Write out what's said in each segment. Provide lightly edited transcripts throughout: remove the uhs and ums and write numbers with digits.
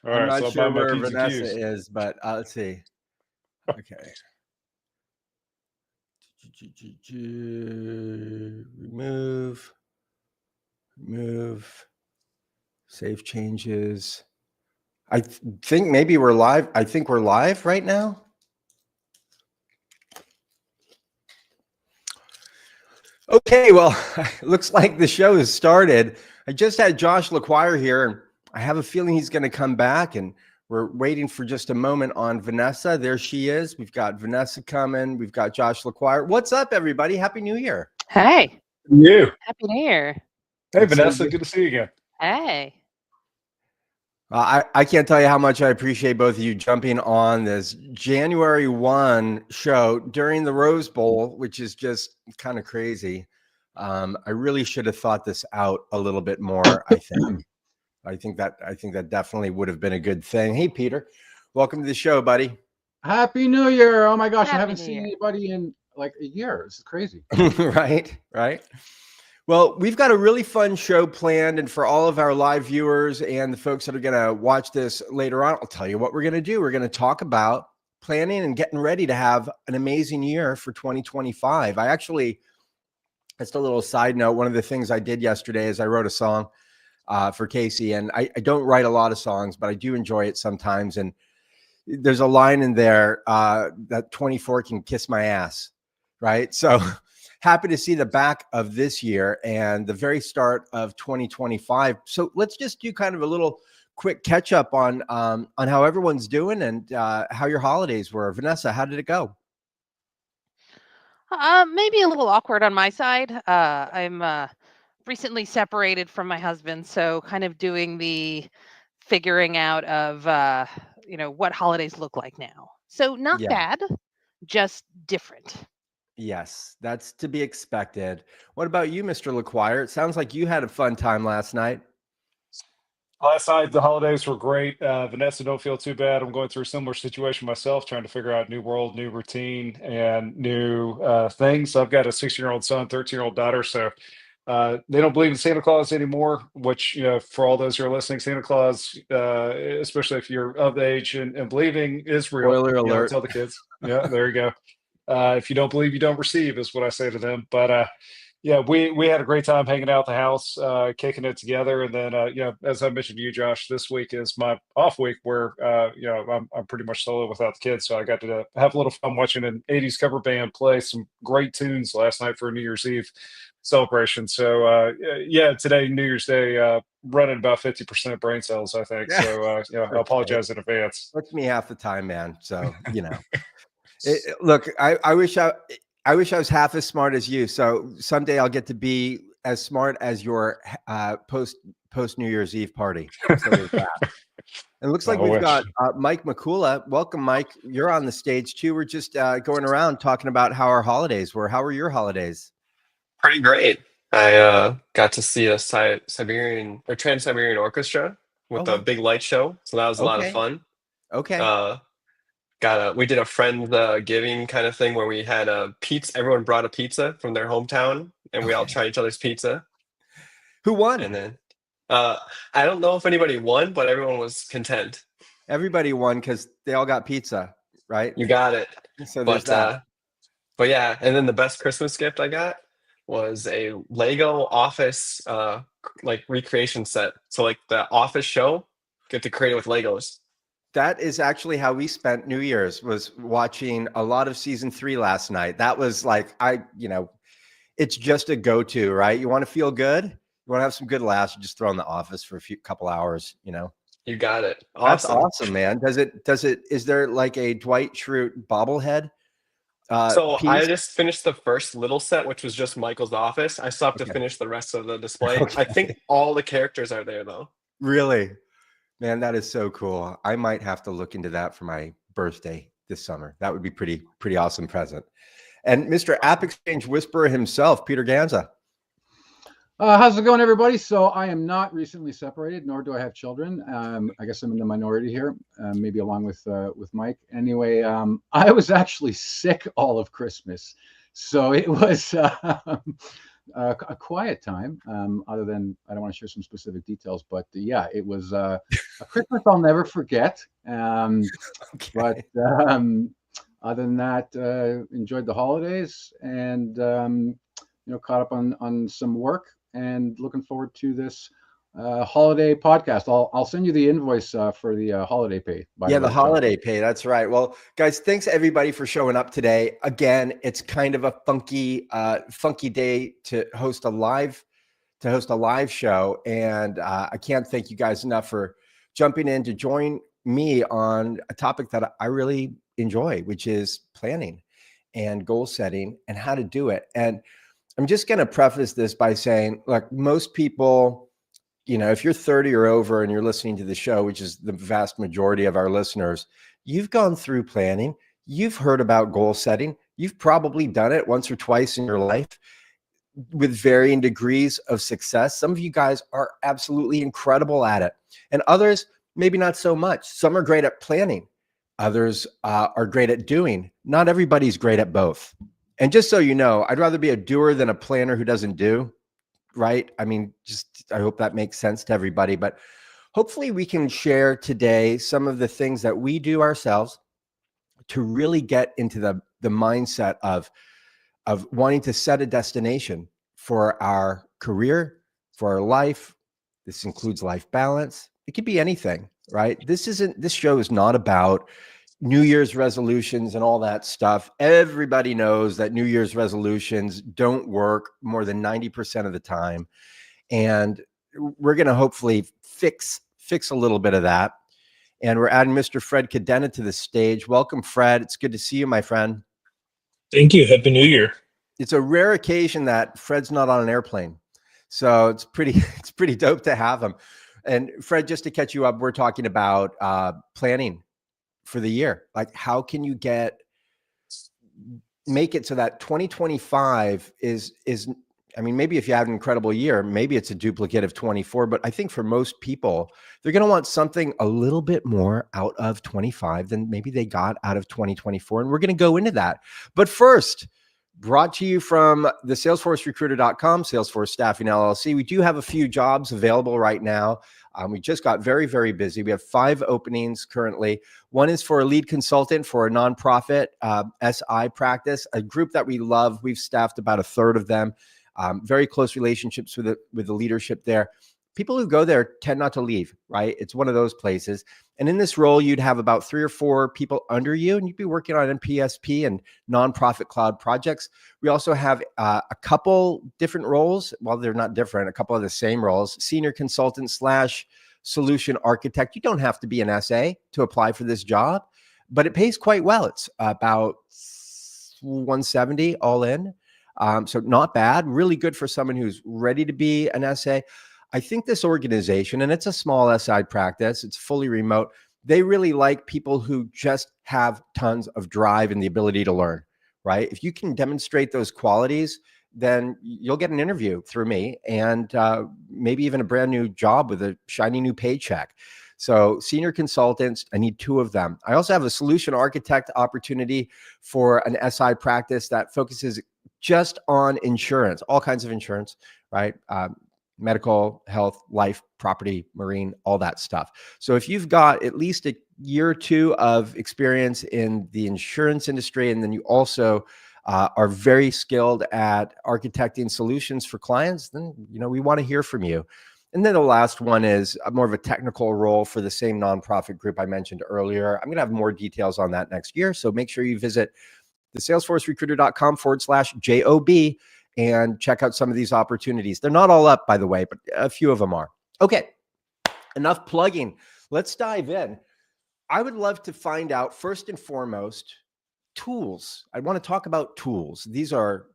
All I'm right, not so I'll sure buy my where P's and Vanessa Q's. is, but let's see. Okay. Remove, save changes. I think maybe we're live. I think we're live right now. Okay, well, looks like the show has started. I just had Josh LaQuire here, and I have a feeling he's going to come back, and we're waiting for just a moment on Vanessa. There she is. We've got Vanessa coming. We've got Josh LaQuire. What's up, everybody? Happy New Year. Hey. You. Happy New Year. Hey, It's so Vanessa, good to see you again. Hey. I can't tell you how much I appreciate both of you jumping on this January 1 show during the Rose Bowl, which is just kind of crazy. I really should have thought this out a little bit more, I think. I think that definitely would have been a good thing. Hey, Peter, welcome to the show, buddy. Happy New Year. Oh my gosh, Happy I haven't New seen Year. anybody in like a year. This is crazy. Right. Well, we've got a really fun show planned, and for all of our live viewers and the folks that are going to watch this later on, I'll tell you what we're going to do. We're going to talk about planning and getting ready to have an amazing year for 2025. Just a little side note, one of the things I did yesterday is I wrote a song for Casey, and I don't write a lot of songs, but I do enjoy it sometimes. And there's a line in there that 24 can kiss my ass, right? So happy to see the back of this year and the very start of 2025. So let's just do kind of a little quick catch up on how everyone's doing and how your holidays were. Vanessa, how did it go? Maybe a little awkward on my side. I'm recently separated from my husband, so kind of doing the figuring out of what holidays look like now. So not bad, just different. Yes, that's to be expected. What about you, Mr. LaQuire? It sounds like you had a fun time last night. Last night, the holidays were great. Vanessa, don't feel too bad. I'm going through a similar situation myself, trying to figure out new world, new routine, and new things. I've got a 16-year-old son, 13-year-old daughter, so they don't believe in Santa Claus anymore, which, for all those who are listening, Santa Claus, especially if you're of age and believing, is real. Spoiler alert. Tell the kids. Yeah, there you go. If you don't believe, you don't receive, is what I say to them. But yeah, we had a great time hanging out at the house, kicking it together. And then, as I mentioned to you, Josh, this week is my off week where, I'm pretty much solo without the kids. So I got to have a little fun watching an 80s cover band play some great tunes last night for a New Year's Eve celebration. So, today, New Year's Day, running about 50% brain cells, I think. So, I apologize in advance. Took me half the time, man. So, look, I wish I was half as smart as you. So someday I'll get to be as smart as your post New Year's Eve party. So there's that. It looks like we've got Mike McCula. Welcome, Mike. You're on the stage too. We're just going around talking about how our holidays were. How were your holidays? Pretty great. I got to see a Trans-Siberian Orchestra with a big light show. So that was a lot of fun. Okay. We did a friend giving kind of thing where we had a pizza. Everyone brought a pizza from their hometown, and we all tried each other's pizza. Who won? And then I don't know if anybody won, but everyone was content. Everybody won because they all got pizza, right? You got it. So there's that. But yeah, and then the best Christmas gift I got was a Lego Office recreation set. So like the Office show, get to create it with Legos. That is actually how we spent New Year's, was watching a lot of season 3 last night. That was like, it's just a go-to, right? You want to feel good? You want to have some good laughs? You just throw in The Office for couple hours, You got it. Awesome. That's awesome, man. Is there like a Dwight Schrute bobblehead? So piece? I just finished the first little set, which was just Michael's office. I still have to finish the rest of the display. I think all the characters are there though. Really? Man, that is so cool. I might have to look into that for my birthday this summer. That would be pretty awesome present. And Mr. App Exchange Whisperer himself, Peter Ganza. How's it going, everybody? So I am not recently separated, nor do I have children. I guess I'm in the minority here, maybe along with Mike. Anyway, I was actually sick all of Christmas. So it was a quiet time. Other than I don't want to share some specific details, but yeah, it was a Christmas I'll never forget. But other than that, enjoyed the holidays and caught up on some work and looking forward to this holiday podcast. I'll send you the invoice for the holiday pay. Yeah, the holiday pay. That's right. Well, guys, thanks everybody for showing up today. Again, it's kind of a funky day to host a live show, and I can't thank you guys enough for jumping in to join me on a topic that I really enjoy, which is planning and goal setting and how to do it. And I'm just going to preface this by saying, look, most people, if you're 30 or over and you're listening to the show, which is the vast majority of our listeners, you've gone through planning. You've heard about goal setting. You've probably done it once or twice in your life with varying degrees of success. Some of you guys are absolutely incredible at it, and others, maybe not so much. Some are great at planning. Others are great at doing. Not everybody's great at both. And just so you know, I'd rather be a doer than a planner who doesn't do, right? I mean, I hope that makes sense to everybody. But hopefully we can share today some of the things that we do ourselves to really get into the mindset of wanting to set a destination for our career, for our life. This includes life balance. It could be anything, right? This show is not about New Year's resolutions and all that stuff. Everybody knows that New Year's resolutions don't work more than 90% of the time. And we're going to hopefully fix a little bit of that. And we're adding Mr. Fred Cadena to the stage. Welcome, Fred. It's good to see you, my friend. Thank you. Happy New Year. It's a rare occasion that Fred's not on an airplane. So it's pretty dope to have him. And Fred, just to catch you up, we're talking about planning for the year. Like, how can you make it so that 2025 is, I mean, maybe if you have an incredible year, maybe it's a duplicate of 24, but I think for most people, they're going to want something a little bit more out of 25 than maybe they got out of 2024. And we're going to go into that. But first, brought to you from the salesforcerecruiter.com, Salesforce Staffing LLC. We do have a few jobs available right now. We just got very, very busy. We have 5 openings currently. One is for a lead consultant for a nonprofit SI practice, a group that we love. We've staffed about a third of them. Very close relationships with the leadership there. People who go there tend not to leave, right? It's one of those places. And in this role, you'd have about 3 or 4 people under you, and you'd be working on NPSP and nonprofit cloud projects. We also have a couple different roles. Well, they're not different, a couple of the same roles. Senior consultant / solution architect. You don't have to be an SA to apply for this job, but it pays quite well. It's about 170 all in. So not bad, really good for someone who's ready to be an SA. I think this organization, and it's a small SI practice, it's fully remote. They really like people who just have tons of drive and the ability to learn, right? If you can demonstrate those qualities, then you'll get an interview through me and maybe even a brand new job with a shiny new paycheck. So senior consultants, I need 2 of them. I also have a solution architect opportunity for an SI practice that focuses just on insurance, all kinds of insurance, right? Medical, health, life, property, marine, all that stuff. So if you've got at least a year or 2 of experience in the insurance industry, and then you also are very skilled at architecting solutions for clients, then we want to hear from you. And then the last one is more of a technical role for the same nonprofit group I mentioned earlier. I'm going to have more details on that next year. So make sure you visit the salesforcerecruiter.com /JOB and check out some of these opportunities. They're not all up, by the way, but a few of them are. Okay, enough plugging. Let's dive in. I would love to find out, first and foremost, tools. I want to talk about tools. These are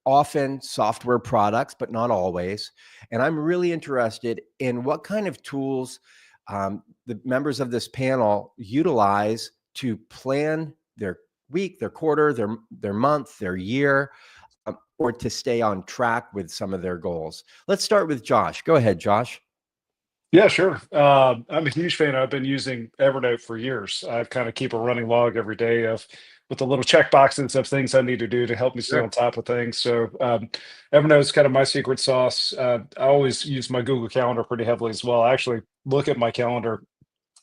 often software products, but not always. And I'm really interested in what kind of tools the members of this panel utilize to plan their week, their quarter, their month, their year, or to stay on track with some of their goals. Let's start with Josh. Go ahead, Josh. Yeah, sure. I'm a huge fan. I've been using Evernote for years. I kind of keep a running log every day of with the little check boxes of things I need to do to help me stay Sure. on top of things. So Evernote is kind of my secret sauce. I always use my Google Calendar pretty heavily as well. I actually look at my calendar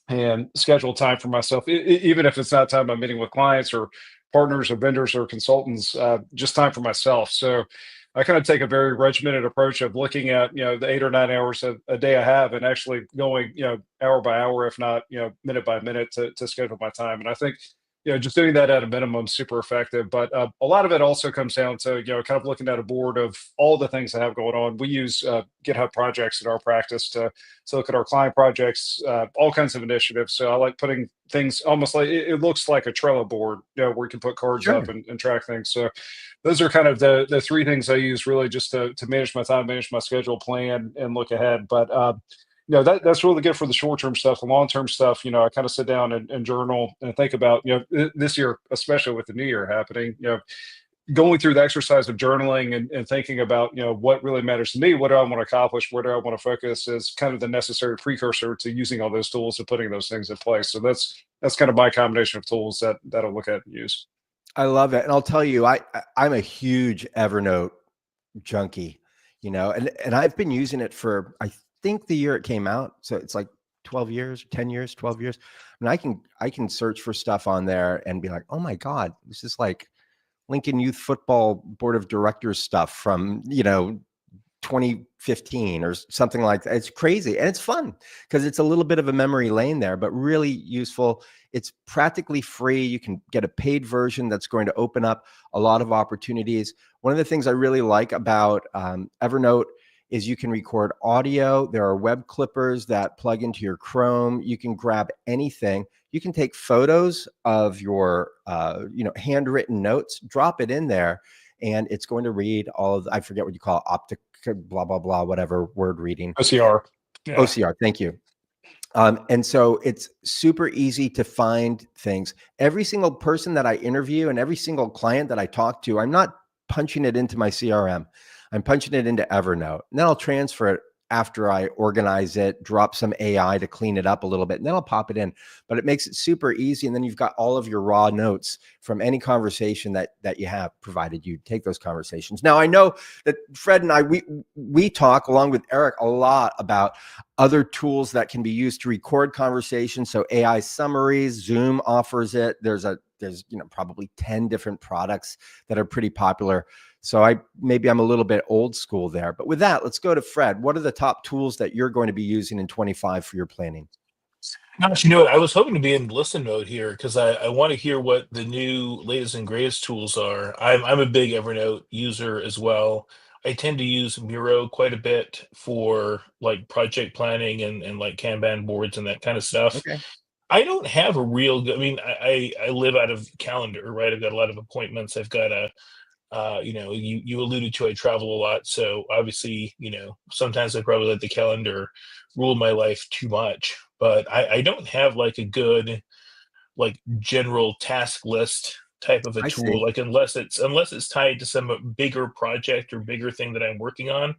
and schedule time for myself, even if it's not time I'm meeting with clients or partners or vendors or consultants, just time for myself. So I kind of take a very regimented approach of looking at, the 8 or 9 hours a day I have and actually going, hour by hour, if not, minute by minute to schedule my time. And I think, just doing that at a minimum, super effective. But a lot of it also comes down to, kind of looking at a board of all the things I have going on. We use GitHub projects in our practice to look at our client projects, all kinds of initiatives. So I like putting things almost like it looks like a Trello board, where you can put cards up Sure. and track things. So those are kind of the three things I use really just to manage my time, manage my schedule, plan, and look ahead. But that's really good for the short term stuff. The long term stuff, I kind of sit down and journal and think about, this year, especially with the new year happening, going through the exercise of journaling and thinking about, what really matters to me, what do I want to accomplish, where do I want to focus, is kind of the necessary precursor to using all those tools and putting those things in place. So that's kind of my combination of tools that I'll look at and use. I love it. And I'll tell you, I'm a huge Evernote junkie, and I've been using it for, I think, the year it came out. So it's like 12 years, 10 years, 12 years. I mean, I can search for stuff on there and be like, oh my God, this is like Lincoln Youth Football Board of Directors stuff from, 2015 or something like that. It's crazy. And it's fun because it's a little bit of a memory lane there, but really useful. It's practically free. You can get a paid version that's going to open up a lot of opportunities. One of the things I really like about Evernote is you can record audio. There are web clippers that plug into your Chrome. You can grab anything. You can take photos of your, handwritten notes, drop it in there, and it's going to read all of, I forget what you call it, optic, blah, blah, blah, whatever word reading. OCR. Yeah. OCR, thank you. And so it's super easy to find things. Every single person that I interview and every single client that I talk to, I'm not punching it into my CRM. I'm punching it into Evernote, and then I'll transfer it after I organize it, drop some AI to clean it up a little bit, and then I'll pop it in. But it makes it super easy. And then you've got all of your raw notes from any conversation that you have, provided you take those conversations. Now, I know that Fred and I, we talk along with Eric a lot about other tools that can be used to record conversations. So AI summaries, Zoom offers it. There's probably 10 different products that are pretty popular. So I'm a little bit old school there. But with that, let's go to Fred. What are the top tools that you're going to be using in 25 for your planning? Gosh, you know what? I was hoping to be in listen mode here because I want to hear what the new latest and greatest tools are. I'm a big Evernote user as well. I tend to use Miro quite a bit for like project planning and like Kanban boards and that kind of stuff. Okay. I don't have a real good, I mean, I live out of calendar, right? I've got a lot of appointments. I've got you alluded to, I travel a lot. So obviously, sometimes I probably let the calendar rule my life too much, but I don't have like a good, like general task list type of a I tool, see. like unless it's tied to some bigger project or bigger thing that I'm working on.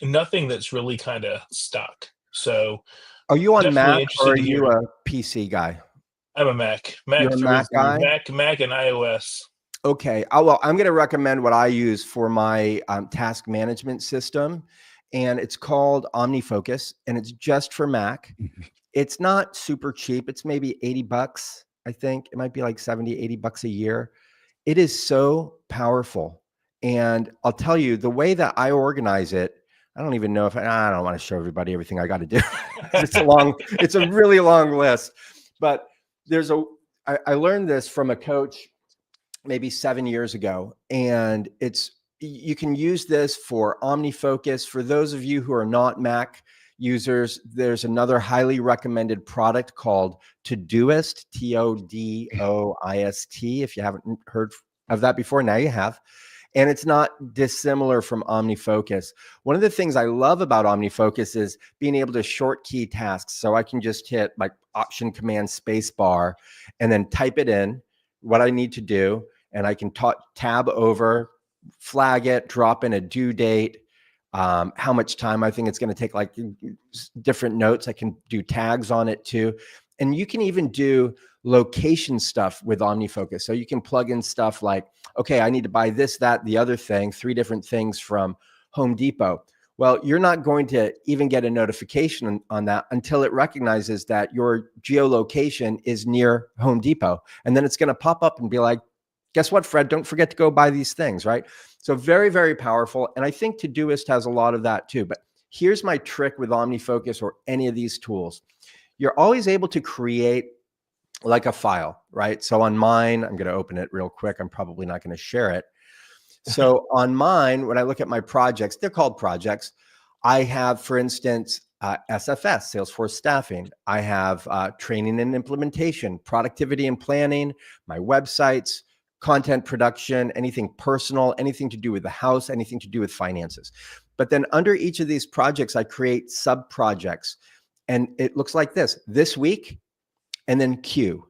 Nothing that's really kind of stuck. So Are you on definitely Mac or interested are to you hear. a PC guy? I'm a Mac. You're a Mac guy? Mac and iOS. Okay. Well, I'm going to recommend what I use for my task management system, and it's called OmniFocus, and it's just for Mac. It's not super cheap. It's maybe $80. I think it might be like $70, $80 a year. It is so powerful. And I'll tell you, the way that I organize it, I don't even know if I don't want to show everybody everything I got to do. It's a really long list, but I learned this from a coach maybe 7 years ago. And you can use this for OmniFocus. For those of you who are not Mac users, there's another highly recommended product called Todoist, Todoist. If you haven't heard of that before, now you have. And it's not dissimilar from OmniFocus. One of the things I love about OmniFocus is being able to short key tasks. So I can just hit like Option Command Space Bar and then type it in, what I need to do. And I can tab over, flag it, drop in a due date, how much time I think it's going to take, like different notes. I can do tags on it too. And you can even do location stuff with OmniFocus. So you can plug in stuff like, okay, I need to buy this, that, the other thing, 3 different things from Home Depot. Well, you're not going to even get a notification on that until it recognizes that your geolocation is near Home Depot. And then it's going to pop up and be like, guess what, Fred? Don't forget to go buy these things, right? So very, very powerful. And I think Todoist has a lot of that too. But here's my trick with OmniFocus or any of these tools. You're always able to create like a file, right? So on mine, I'm going to open it real quick. I'm probably not going to share it. So on mine, when I look at my projects, they're called projects. I have, for instance, SFS, Salesforce Staffing. I have training and implementation, productivity and planning, my websites, content production, anything personal, anything to do with the house, anything to do with finances. But then under each of these projects, I create sub-projects. And it looks like this week, and then Q.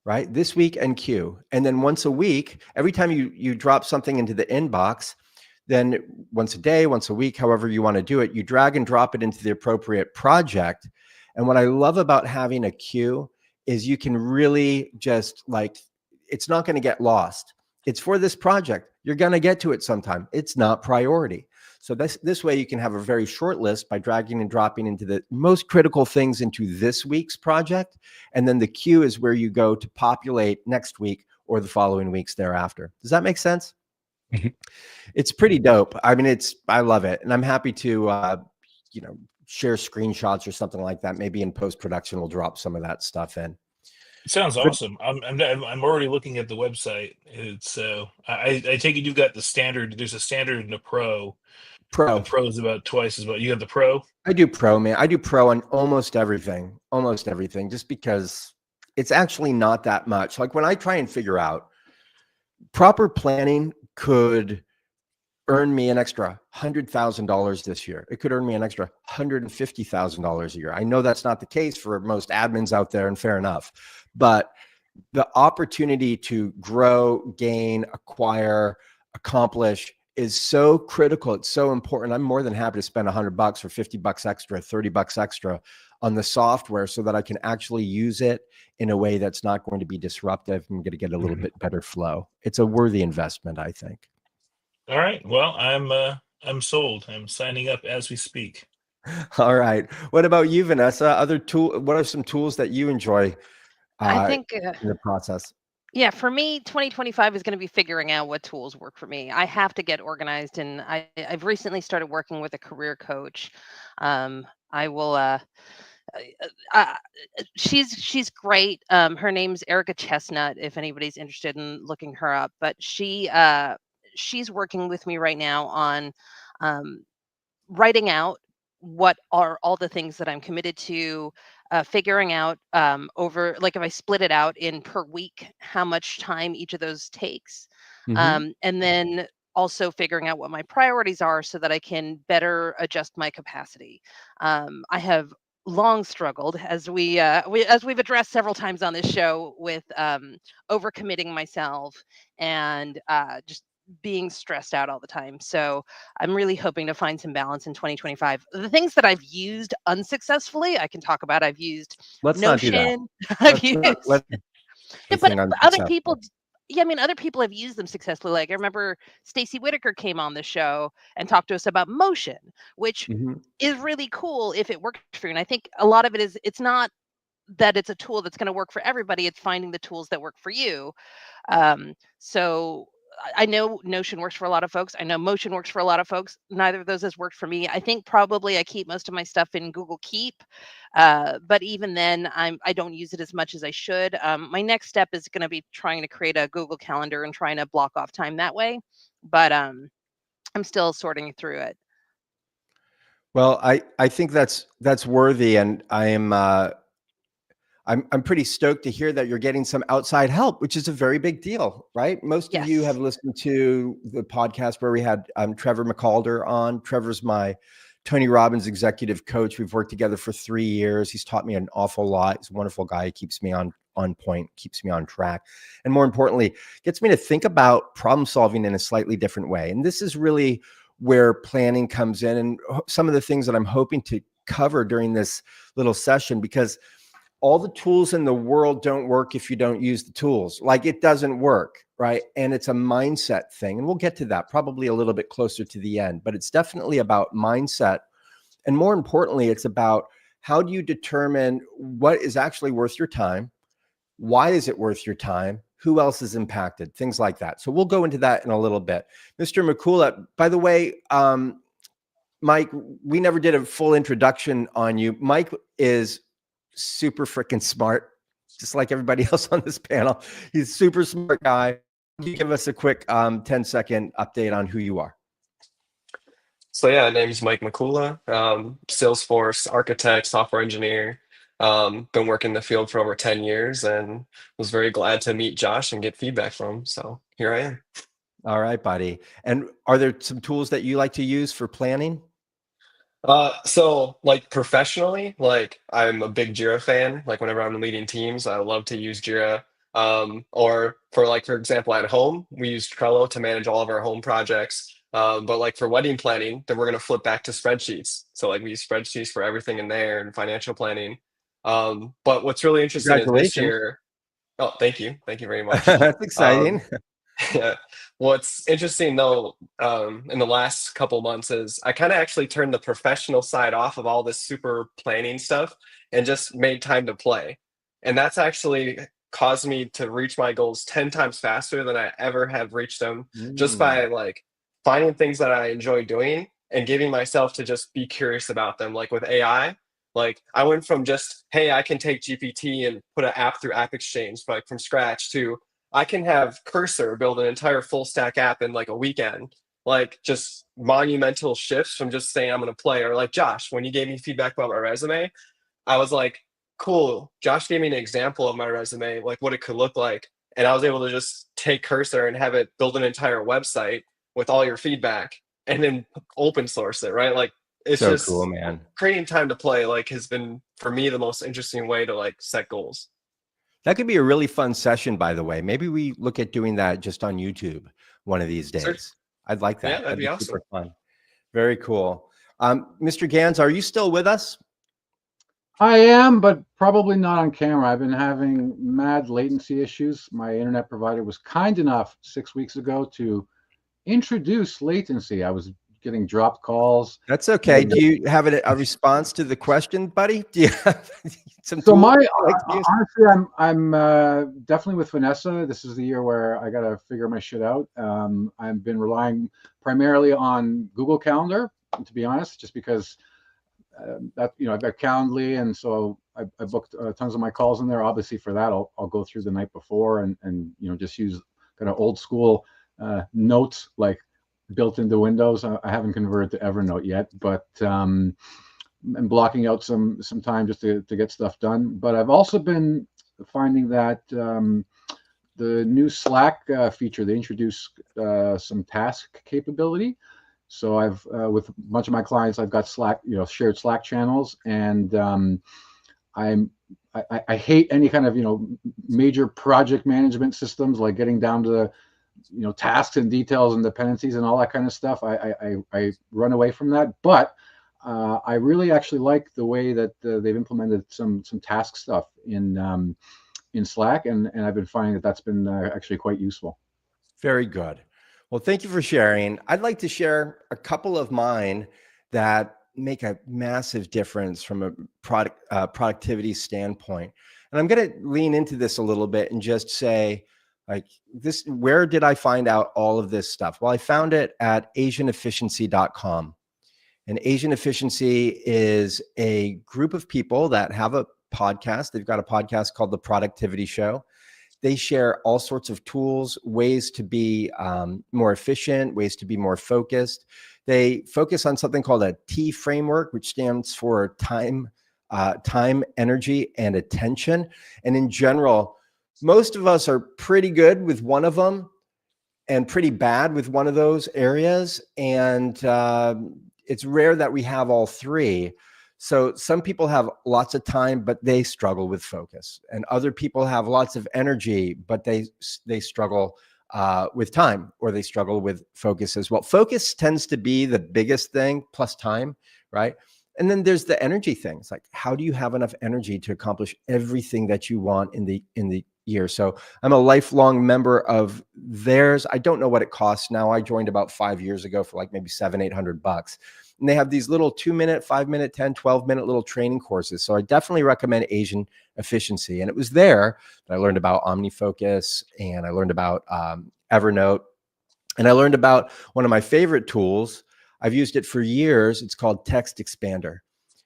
Right? This week and Q. And then once a week, every time you drop something into the inbox, then once a day, once a week, however you want to do it, you drag and drop it into the appropriate project. And what I love about having a queue is you can really just like, it's not going to get lost. It's for this project. You're going to get to it sometime. It's not priority. So this way you can have a very short list by dragging and dropping into the most critical things into this week's project. And then the queue is where you go to populate next week or the following weeks thereafter. Does that make sense? It's pretty dope. I mean, I love it. And I'm happy to, share screenshots or something like that. Maybe in post-production, we'll drop some of that stuff in. It sounds awesome. I'm already looking at the website. It's I take it you've got the standard. There's a standard and a pro. The pro is about twice as much. You have the pro? I do pro, man. I do pro on almost everything, just because it's actually not that much. Like when I try and figure out proper planning could earn me an extra $100,000 this year. It could earn me an extra $150,000 a year. I know that's not the case for most admins out there, and fair enough. But the opportunity to grow, gain, acquire, accomplish is so critical. It's so important. I'm more than happy to spend $100 or $50 extra, $30 extra on the software so that I can actually use it in a way that's not going to be disruptive. I'm going to get a little bit better flow. It's a worthy investment, I think. All right. Well, I'm sold. I'm signing up as we speak. All right. What about you, Vanessa? What are some tools that you enjoy I think in the process? Yeah, for me, 2025 is going to be figuring out what tools work for me. I have to get organized, and I've recently started working with a career coach. I will. She's great. Her name's Erica Chestnut. If anybody's interested in looking her up, but she's working with me right now on writing out what are all the things that I'm committed to, figuring out over, like if I split it out in per week, how much time each of those takes. And then also figuring out what my priorities are so that I can better adjust my capacity. I have long struggled, as we've addressed several times on this show, with overcommitting myself and just being stressed out all the time. So I'm really hoping to find some balance in 2025. The things that I've used unsuccessfully, I can talk about. I've used Let's Notion. not do that. I've used, but other people, yeah, I mean, other people have used them successfully. Like I remember Stacey Whitaker came on the show and talked to us about Motion, which is really cool if it works for you. And I think a lot of it is, it's not that it's a tool that's going to work for everybody. It's finding the tools that work for you. So I know Notion works for a lot of folks. I know Motion works for a lot of folks. Neither of those has worked for me. I think probably I keep most of my stuff in Google Keep, but even then, I don't use it as much as I should. My next step is going to be trying to create a Google Calendar and trying to block off time that way. But I'm still sorting through it. Well, I think that's worthy, and I'm pretty stoked to hear that you're getting some outside help, which is a very big deal, right? Most of you have listened to the podcast where we had Trevor McCalder on. Trevor's my Tony Robbins executive coach. We've worked together for 3 years. He's taught me an awful lot. He's a wonderful guy. He keeps me on point, keeps me on track, and more importantly, gets me to think about problem solving in a slightly different way. And this is really where planning comes in, and some of the things that I'm hoping to cover during this little session, because all the tools in the world don't work if you don't use the tools. Like, it doesn't work, right? And it's a mindset thing. And we'll get to that probably a little bit closer to the end, but it's definitely about mindset. And more importantly, it's about how do you determine what is actually worth your time? Why is it worth your time? Who else is impacted? Things like that. So we'll go into that in a little bit. Mr. Mikula, by the way, Mike, we never did a full introduction on you. Mike is super freaking smart, just like everybody else on this panel. He's a super smart guy. Can you give us a quick 10-second update on who you are? So yeah, name's Mike Mikula, Salesforce architect, software engineer. Been working in the field for over 10 years and was very glad to meet Josh and get feedback from him. So here I am. All right, buddy. And are there some tools that you like to use for planning? So like professionally, like I'm a big Jira fan. Like whenever I'm leading teams, I love to use Jira. Or for example, at home, we use Trello to manage all of our home projects. But like for wedding planning, then we're going to flip back to spreadsheets. So like we use spreadsheets for everything in there and financial planning. But what's really interesting is this year. Oh, thank you. Thank you very much. That's exciting. Yeah. What's interesting though, in the last couple months is I kind of actually turned the professional side off of all this super planning stuff and just made time to play. And that's actually caused me to reach my goals 10 times faster than I ever have reached them just by like finding things that I enjoy doing and giving myself to just be curious about them. Like with AI, like I went from just, hey, I can take GPT and put an app through App Exchange, like from scratch, to I can have Cursor build an entire full stack app in like a weekend. Like just monumental shifts from just saying I'm going to play. Or like Josh, when you gave me feedback about my resume, I was like, cool. Josh gave me an example of my resume, like what it could look like. And I was able to just take Cursor and have it build an entire website with all your feedback and then open source it, right? Like it's so just cool, man. Creating time to play like has been for me the most interesting way to like set goals. That could be a really fun session, by the way. Maybe we look at doing that just on YouTube one of these days. Sure. I'd like that. Yeah, that'd be awesome. Super fun. Very cool. Mr. Gans, are you still with us? I am, but probably not on camera. I've been having mad latency issues. My internet provider was kind enough 6 weeks ago to introduce latency. I was getting dropped calls. That's okay. Do you have a response to the question, buddy? Do you have some? So honestly, I'm definitely with Vanessa. This is the year where I got to figure my shit out. I've been relying primarily on Google Calendar, to be honest, just because that I've got Calendly, and so I booked tons of my calls in there. Obviously, for that, I'll go through the night before and just use kind of old school notes like built into Windows. I haven't converted to Evernote yet, but I'm blocking out some time just to get stuff done. But I've also been finding that the new Slack feature, they introduced some task capability. So I've with a bunch of my clients, I've got Slack, shared Slack channels, and I hate any kind of major project management systems, like getting down to the tasks and details and dependencies and all that kind of stuff. I run away from that, but I really actually like the way that they've implemented some task stuff in Slack, and I've been finding that that's been actually quite useful. Very good. Well, thank you for sharing. I'd like to share a couple of mine that make a massive difference from a productivity standpoint. And I'm going to lean into this a little bit and just say, like, this, where did I find out all of this stuff? Well, I found it at asianefficiency.com. And Asian Efficiency is a group of people that have a podcast. They've got a podcast called The Productivity Show. They share all sorts of tools, ways to be more efficient, ways to be more focused. They focus on something called a T framework, which stands for time, energy, and attention. And in general, most of us are pretty good with one of them and pretty bad with one of those areas. And it's rare that we have all three. So some people have lots of time, but they struggle with focus. And other people have lots of energy, but they struggle with time, or they struggle with focus as well. Focus tends to be the biggest thing, plus time, right? And then there's the energy things, like how do you have enough energy to accomplish everything that you want in the year? So I'm a lifelong member of theirs. I don't know what it costs now. I joined about 5 years ago for like maybe $700-800. And they have these little 2-minute, 5-minute, 10, 12-minute little training courses. So I definitely recommend Asian Efficiency. And it was there that I learned about OmniFocus, and I learned about Evernote, and I learned about one of my favorite tools. I've used it for years. It's called Text Expander.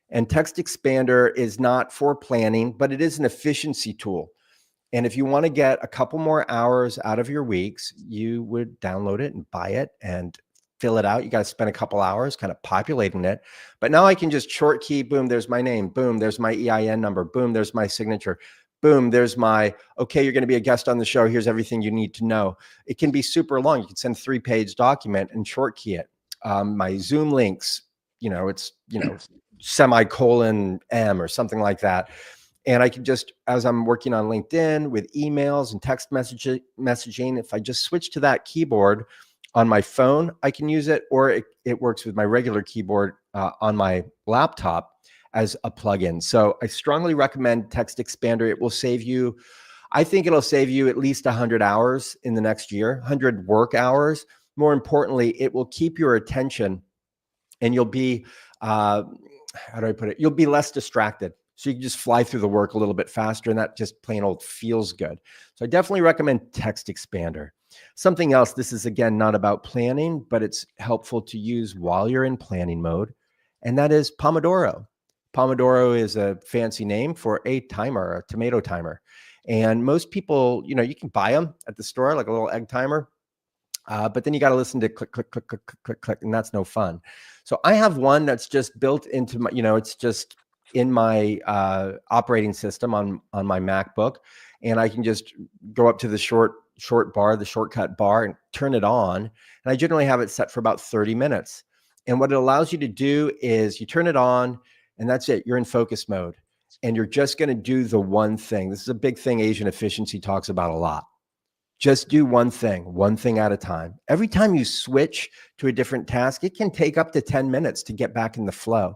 And Text Expander is not for planning, but it is an efficiency tool. And if you want to get a couple more hours out of your weeks, you would download it and buy it and fill it out. You got to spend a couple hours kind of populating it. But now I can just short key, boom, there's my name. Boom, there's my EIN number. Boom, there's my signature. Boom, there's my, okay, you're going to be a guest on the show. Here's everything you need to know. It can be super long. You can send a 3-page document and short key it. My Zoom links, it's, semicolon M or something like that. And I can just, as I'm working on LinkedIn with emails and text messaging, if I just switch to that keyboard on my phone, I can use it, or it works with my regular keyboard on my laptop as a plugin. So I strongly recommend Text Expander. It will save you, I think it'll save you at least 100 hours in the next year, 100 work hours. More importantly, it will keep your attention, and you'll be, how do I put it? You'll be less distracted. So you can just fly through the work a little bit faster, and that just plain old feels good. So I definitely recommend Text Expander. Something else, this is again, not about planning, but it's helpful to use while you're in planning mode. And that is Pomodoro. Pomodoro is a fancy name for a timer, a tomato timer. And most people, you can buy them at the store, like a little egg timer. But then you got to listen to click, click, click, click, click, click, click, and that's no fun. So I have one that's just built into my, it's just in my operating system on my MacBook, and I can just go up to the short bar, the shortcut bar, and turn it on. And I generally have it set for about 30 minutes. And what it allows you to do is you turn it on, and that's it. You're in focus mode, and you're just going to do the one thing. This is a big thing Asian Efficiency talks about a lot. Just do one thing at a time. Every time you switch to a different task, it can take up to 10 minutes to get back in the flow.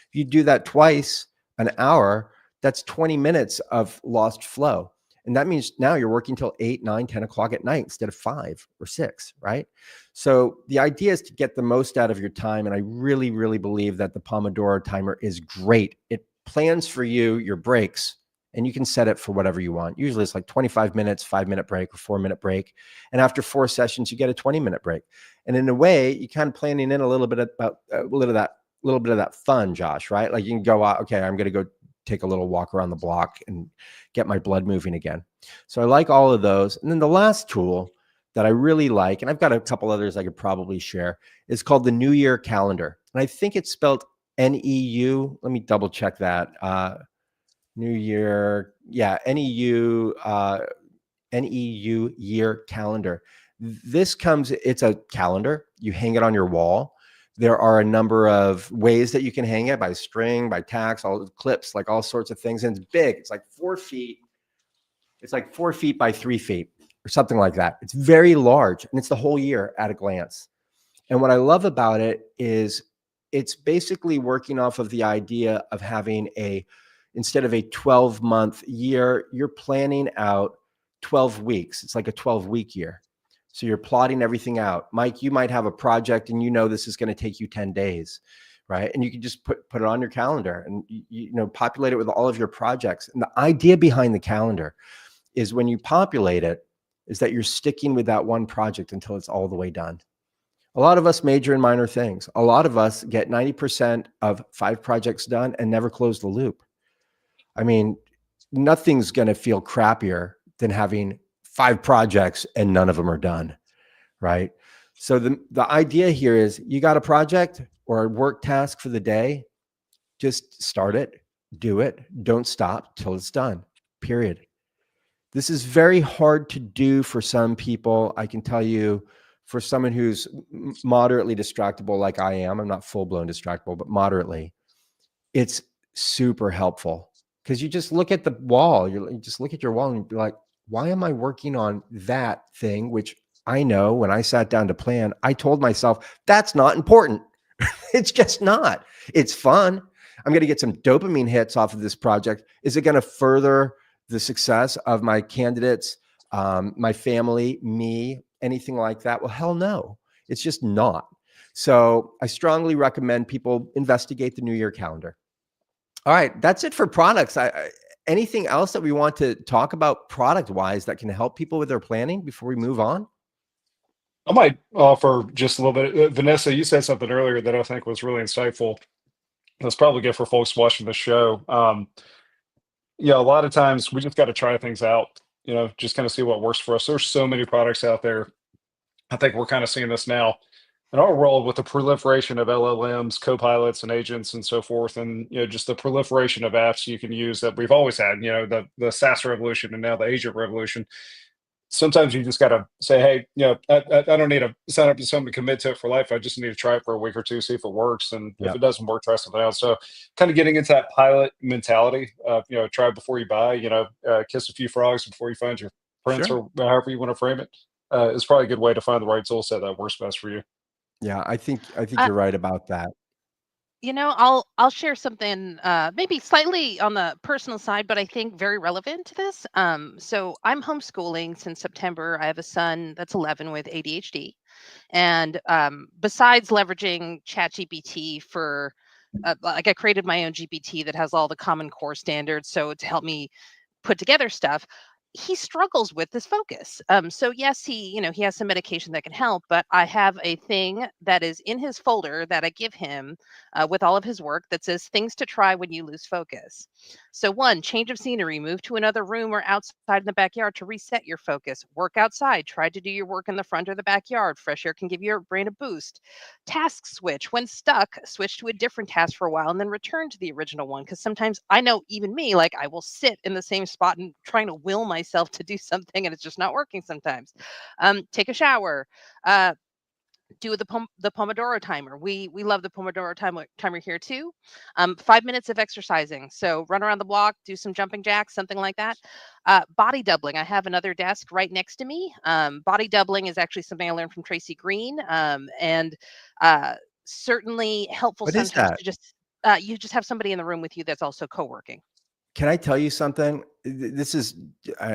If you do that twice, an hour, that's 20 minutes of lost flow. And that means now you're working till 8, 9, 10 o'clock at night instead of 5 or 6, right? So the idea is to get the most out of your time. And I really, really believe that the Pomodoro timer is great. It plans for you your breaks, and you can set it for whatever you want. Usually it's like 25 minutes, 5-minute break or 4-minute break. And after 4 sessions, you get a 20-minute break. And in a way, you kind of planning in a little bit about a little bit of that fun, Josh, right? Like you can go out, okay, I'm going to go take a little walk around the block and get my blood moving again. So I like all of those. And then the last tool that I really like, and I've got a couple others I could probably share, is called the New Year Calendar. And I think it's spelled N-E-U. Let me double check that. New Year, yeah, N-E-U Year Calendar. It's a calendar. You hang it on your wall. There are a number of ways that you can hang it, by string, by tacks, all clips, like all sorts of things. And it's big. It's like 4 feet. It's like 4 feet by 3 feet or something like that. It's very large, and it's the whole year at a glance. And what I love about it is it's basically working off of the idea of having instead of a 12-month year, you're planning out 12 weeks. It's like a 12-week year. So you're plotting everything out. Mike, you might have a project and this is going to take you 10 days, right? And you can just put it on your calendar and populate it with all of your projects. And the idea behind the calendar is when you populate it, is that you're sticking with that one project until it's all the way done. A lot of us major in minor things. A lot of us get 90% of 5 projects done and never close the loop. I mean, nothing's going to feel crappier than having 5 projects and none of them are done, right? So the idea here is you got a project or a work task for the day, just start it, do it, don't stop till it's done, period. This is very hard to do for some people. I can tell you, for someone who's moderately distractible like I am, I'm not full-blown distractible, but moderately, it's super helpful. Because you just look at the wall, you just look at your wall and be like, why am I working on that thing, which I know when I sat down to plan, I told myself, that's not important. It's just not. It's fun. I'm going to get some dopamine hits off of this project. Is it going to further the success of my candidates, my family, me, anything like that? Well, hell no, it's just not. So I strongly recommend people investigate the New Year calendar. All right, that's it for products. Anything else that we want to talk about product wise that can help people with their planning before we move on? I might offer just a little bit. Vanessa, you said something earlier that I think was really insightful. That's probably good for folks watching the show. Yeah, a lot of times we just got to try things out, just kind of see what works for us. There's so many products out there. I think we're kind of seeing this now in our world with the proliferation of LLMs, co-pilots, and agents, and so forth, and just the proliferation of apps you can use that we've always had. The SaaS revolution and now the agent revolution. Sometimes you just got to say, hey, I don't need to sign up to something to commit to it for life. I just need to try it for a week or two, see if it works. And if Yep. it doesn't work, try something else. So kind of getting into that pilot mentality, try before you buy, kiss a few frogs before you find your prince, Sure. or however you want to frame it, is probably a good way to find the right tool set that works best for you. Yeah, I think Uh, you're right about that. I'll share something maybe slightly on the personal side, but I think very relevant to this. So I'm homeschooling since September. I have a son that's 11 with ADHD, and besides leveraging ChatGPT for like I created my own GPT that has all the Common Core standards, so to help me put together stuff. He struggles with this focus. So yes, he has some medication that can help, but I have a thing that is in his folder that I give him with all of his work that says things to try when you lose focus. So one, change of scenery, move to another room or outside in the backyard to reset your focus. Work outside, try to do your work in the front or the backyard. Fresh air can give your brain a boost. Task switch, when stuck, switch to a different task for a while and then return to the original one. Because sometimes I know even me, like I will sit in the same spot and trying to will myself to do something and it's just not working sometimes. Take a shower. Do the Pomodoro timer. We love the Pomodoro timer here too. 5 minutes of exercising. So run around the block, do some jumping jacks, something like that. Body doubling. I have another desk right next to me. Body doubling is actually something I learned from Tracy Green, and certainly helpful What is sometimes that? to just you just have somebody in the room with you that's also co-working. Can I tell you something? This is,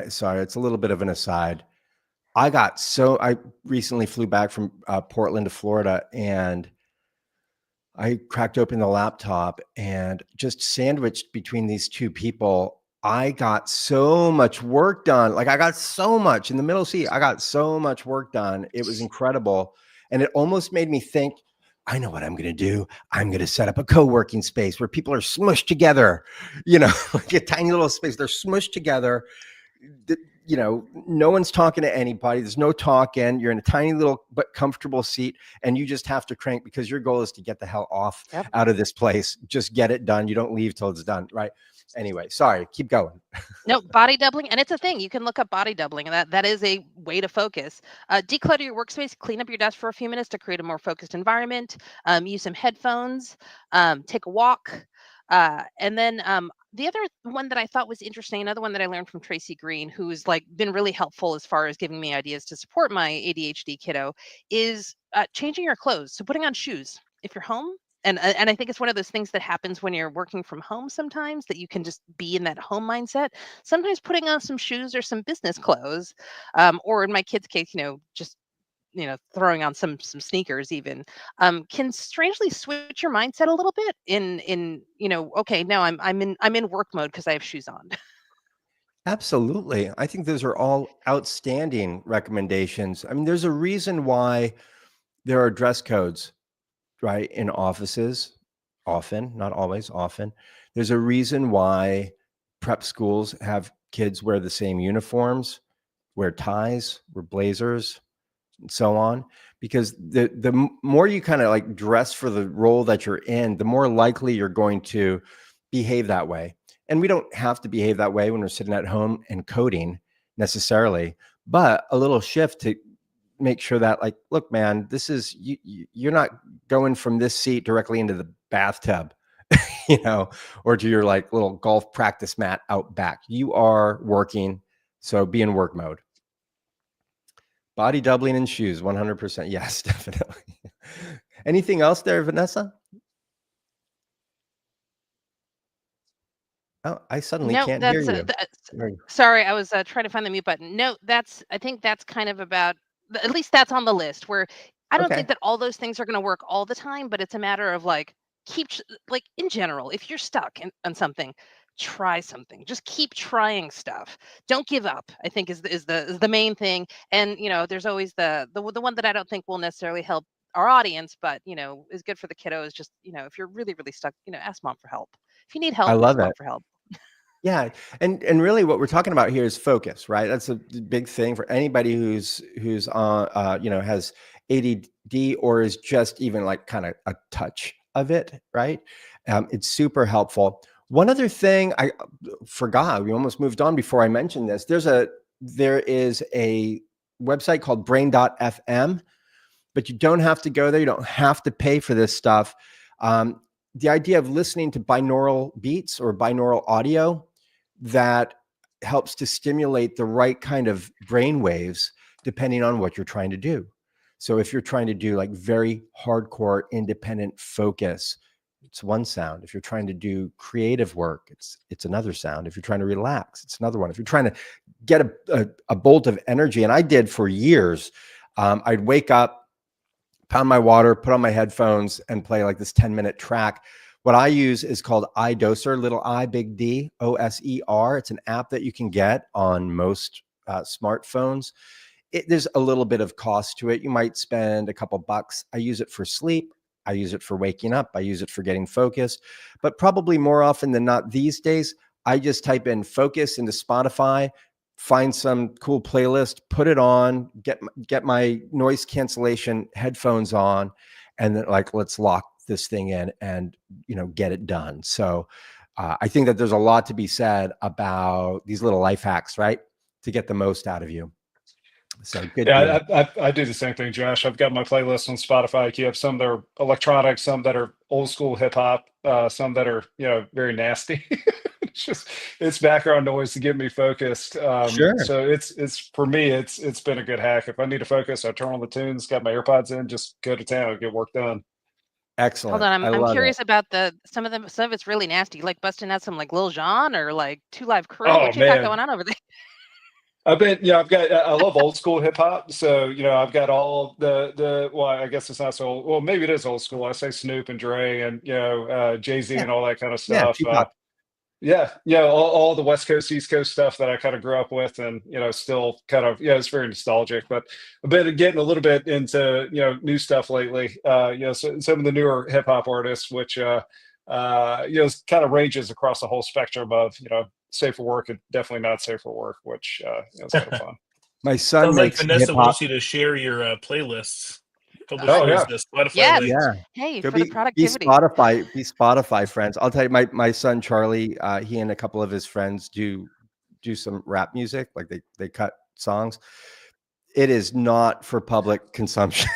sorry, it's a little bit of an aside. I recently flew back from Portland to Florida, and I cracked open the laptop and just sandwiched between these two people. I got so much work done. Like I got so much in the middle seat. I got so much work done. It was incredible. And it almost made me think, I know what I'm going to do. I'm going to set up a co-working space where people are smushed together, like a tiny little space. They're smushed together. No one's talking to anybody. There's no talking. You're in a tiny little but comfortable seat, and you just have to crank because your goal is to get the hell off out of this place. Just get it done. You don't leave till it's done, right? Anyway, sorry, keep going. No, body doubling, and it's a thing. You can look up body doubling, and that is a way to focus. Declutter your workspace, clean up your desk for a few minutes to create a more focused environment. Use some headphones, take a walk. And then the other one that I thought was interesting, another one that I learned from Tracy Green, who's like been really helpful as far as giving me ideas to support my ADHD kiddo, is changing your clothes. So putting on shoes if you're home. And I think it's one of those things that happens when you're working from home sometimes, that you can just be in that home mindset. Sometimes putting on some shoes or some business clothes, or in my kid's case, just throwing on some sneakers even, can strangely switch your mindset a little bit in okay, now I'm in work mode because I have shoes on. Absolutely. I think those are all outstanding recommendations. I mean, there's a reason why there are dress codes, right, in offices, often, not always, often. There's a reason why prep schools have kids wear the same uniforms, wear ties, wear blazers, and so on, because the more you kind of like dress for the role that you're in, the more likely you're going to behave that way. And we don't have to behave that way when we're sitting at home and coding necessarily, but a little shift to make sure that, like, look, man, this is you're not going from this seat directly into the bathtub, or to your like little golf practice mat out back. You are working, so be in work mode. Body doubling and shoes, 100%. Yes, definitely. Anything else there, Vanessa? Oh, I suddenly No, can't hear that's you. sorry, I was trying to find the mute button. No, I think that's kind of about, at least that's on the list where I don't Okay. think that all those things are going to work all the time, but it's a matter of like like in general, if you're stuck on something, try something. Just keep trying stuff. Don't give up. I think is the main thing. And there's always the one that I don't think will necessarily help our audience, but is good for the kiddos. Just if you're really really stuck, ask mom for help. If you need I help, ask love mom it. for help. Yeah, and really what we're talking about here is focus, right? That's a big thing for anybody who's on has ADD or is just even like kind of a touch of it, right? It's super helpful. One other thing I forgot, we almost moved on before I mentioned this. There is a website called brain.fm, but you don't have to go there. You don't have to pay for this stuff. The idea of listening to binaural beats or binaural audio that helps to stimulate the right kind of brain waves depending on what you're trying to do. So if you're trying to do like very hardcore independent focus, it's one sound. If you're trying to do creative work, it's another sound. If you're trying to relax, it's another one. If you're trying to get a bolt of energy, and I did for years, I'd wake up, pound my water, put on my headphones, and play like this 10-minute track. What I use is called iDoser, little I, big D, OSER. It's an app that you can get on most smartphones. There's a little bit of cost to it. You might spend a couple bucks. I use it for sleep. I use it for waking up. I use it for getting focused. But probably more often than not these days, I just type in focus into Spotify, find some cool playlist, put it on, get my noise cancellation headphones on, and then like, let's lock this thing in and, get it done. So I think that there's a lot to be said about these little life hacks, right? To get the most out of you. So good. Yeah, I do the same thing, Josh. I've got my playlist on Spotify. You have some that are electronic, some that are old school hip hop, some that are very nasty. It's background noise to get me focused. Sure. So it's for me, it's been a good hack. If I need to focus, I turn on the tunes, got my AirPods in, just go to town, get work done. Excellent. Hold on, I I'm love curious about some of them. Some of it's really nasty, like busting out some like Lil Jon or like Two Live Crew. Oh What you got man, going on over there? I love old school hip hop. So, I've got all well, I guess it's not so old. Well, maybe it is old school. I say Snoop and Dre and, Jay-Z Yeah. and all that kind of Yeah. stuff. Tupac. Yeah, all the West Coast, East Coast stuff that I kind of grew up with and, still kind of, it's very nostalgic, but a bit of getting a little bit into, new stuff lately. So some of the newer hip hop artists, which, kind of ranges across the whole spectrum of, safe for work and definitely not safe for work, which, is kind of fun. My son Sounds like makes Vanessa hip-hop. wants you to share your playlists. Publish Oh, yours yeah. to Spotify Yes. links. Yeah. Hey, Go for the be productivity. Spotify friends. I'll tell you, my son Charlie, he and a couple of his friends do some rap music, like they cut songs. It is not for public consumption.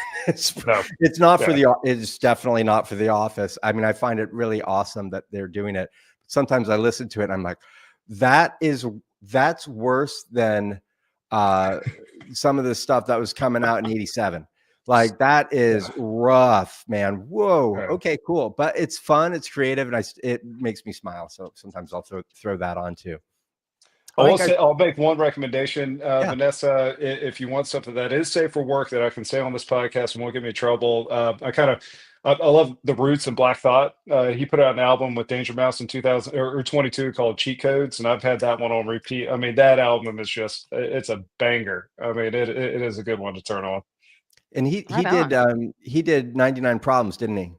No. It's not for Yeah. it's definitely not for the office. I mean, I find it really awesome that they're doing it. Sometimes I listen to it and I'm like, that's worse than some of the stuff that was coming out in 87. Like that is rough, man. Whoa. Yeah. Okay, cool. But it's fun, it's creative, and it makes me smile. So sometimes I'll throw that on too. All right, guys. I'll make one recommendation, Yeah. Vanessa. If you want something that is safe for work that I can say on this podcast and won't get me in trouble, I love the Roots and Black Thought. He put out an album with Danger Mouse in 2000 or 22 called Cheat Codes, and I've had that one on repeat. I mean, that album is it's a banger. I mean, it is a good one to turn on. And he Right did he did 99 Problems, didn't he?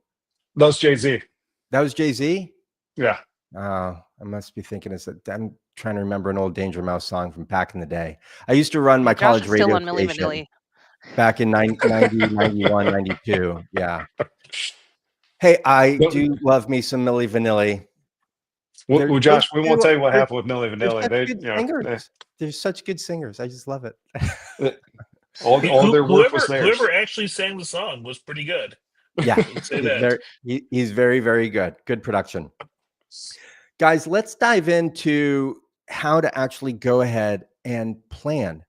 That was Jay-Z. That was Jay-Z? Yeah. Oh, I must be thinking I'm trying to remember an old Danger Mouse song from back in the day. I used to run my Josh college is radio still on Milli station Vanilli. back in 90, 91, 92. Yeah. Hey, I do love me some Milli Vanilli. Well, Josh, we won't tell you what happened with Milli Vanilli. They're such good singers. I just love it. all their work was theirs. Whoever actually sang the song was pretty good. Yeah, Let's say that. He's very, very good. Good production. Guys, let's dive into how to actually go ahead and plan.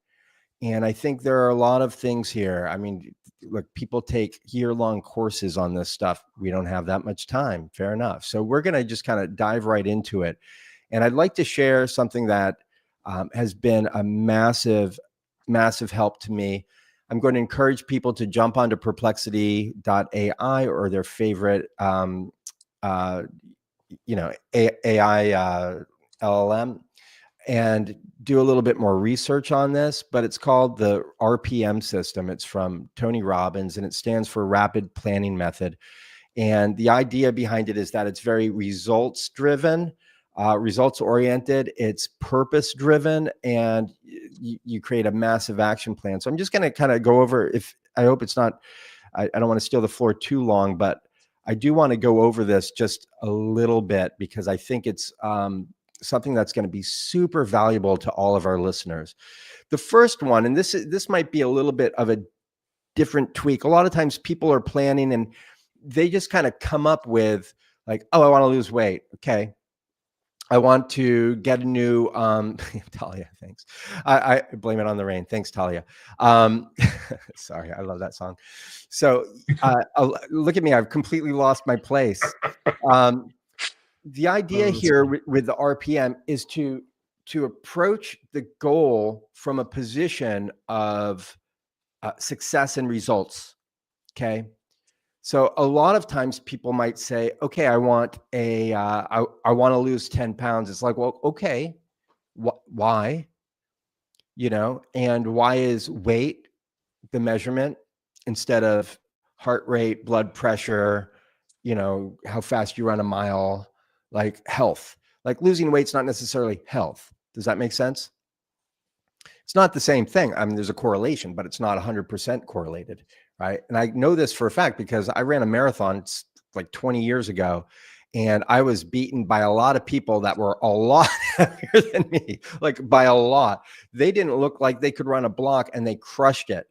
And I think there are a lot of things here. I mean, look, people take year-long courses on this stuff. We don't have that much time. Fair enough. So we're going to just kind of dive right into it. And I'd like to share something that has been a massive, massive help to me. I'm going to encourage people to jump onto perplexity.ai or their favorite, AI LLM, and do a little bit more research on this, but it's called the RPM system. It's from Tony Robbins, and it stands for Rapid Planning Method. And the idea behind it is that it's very results driven, results oriented, it's purpose driven, and you create a massive action plan. So I'm just going to kind of go over, I hope it's not, I don't want to steal the floor too long, but I do want to go over this just a little bit because I think it's something that's going to be super valuable to all of our listeners. The first one, and this might be a little bit of a different tweak. A lot of times people are planning and they just kind of come up with like, oh, I want to lose weight. Okay. I want to get a new, Talia, thanks. I blame it on the rain. Thanks, Talia. Sorry, I love that song. So look at me. I've completely lost my place. The idea here with the RPM is to approach the goal from a position of success and results. Okay. So a lot of times people might say, okay, I want I want to lose 10 pounds. It's like, well, okay, why? And why is weight the measurement instead of heart rate, blood pressure, how fast you run a mile, like health? Like losing weight's not necessarily health. Does that make sense? It's not the same thing. I mean, there's a correlation, but it's not 100% correlated, right? And I know this for a fact because I ran a marathon like 20 years ago, and I was beaten by a lot of people that were a lot heavier than me, like by a lot. They didn't look like they could run a block, and they crushed it.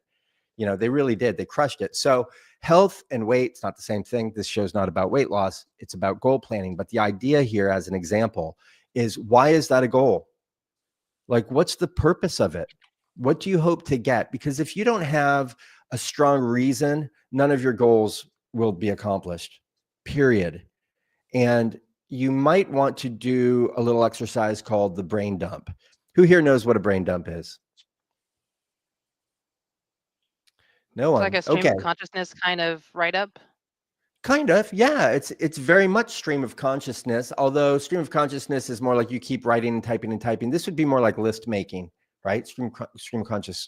They really did. They crushed it. So health and weight, it's not the same thing. This show's not about weight loss. It's about goal planning. But the idea here, as an example, is why is that a goal? Like, what's the purpose of it? What do you hope to get? Because if you don't have a strong reason, none of your goals will be accomplished, period. And you might want to do a little exercise called the brain dump. Who here knows what a brain dump is? No one. Like a stream of consciousness kind of write-up? Kind of, yeah. It's very much stream of consciousness, although stream of consciousness is more like you keep writing and typing and typing. This would be more like list making, right? Stream conscious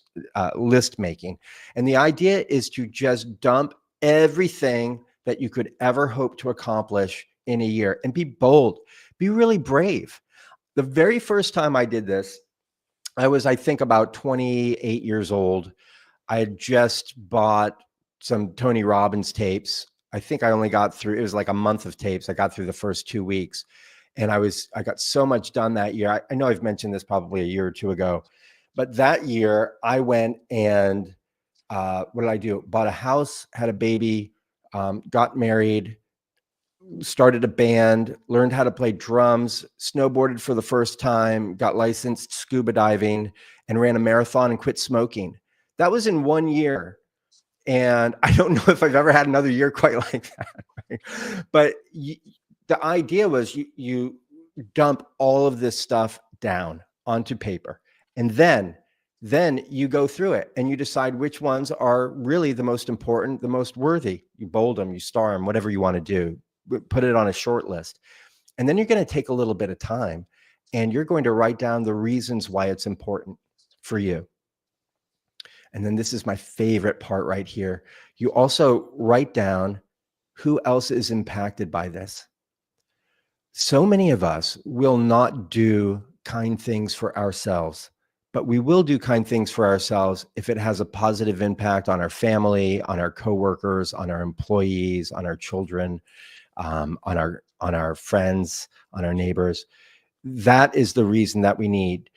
list making. And the idea is to just dump everything that you could ever hope to accomplish in a year and be bold, be really brave. The very first time I did this, I was, I think, about 28 years old. I had just bought some Tony Robbins tapes. I think I only got through, it was like a month of tapes. I got through the first 2 weeks, and I got so much done that year. I know I've mentioned this probably a year or two ago, but that year I went and what did I do? Bought a house, had a baby, got married, started a band, learned how to play drums, snowboarded for the first time, got licensed scuba diving, and ran a marathon and quit smoking. That was in 1 year. And I don't know if I've ever had another year quite like that. Right? But the idea was you dump all of this stuff down onto paper, and then you go through it and you decide which ones are really the most important, the most worthy. You bold them, you star them, whatever you want to do, put it on a short list. And then you're going to take a little bit of time and you're going to write down the reasons why it's important for you. And then this is my favorite part right here. You also write down who else is impacted by this. So many of us will not do kind things for ourselves, but we will do kind things for ourselves if it has a positive impact on our family, on our coworkers, on our employees, on our children, on our friends, on our neighbors. That is the reason that we need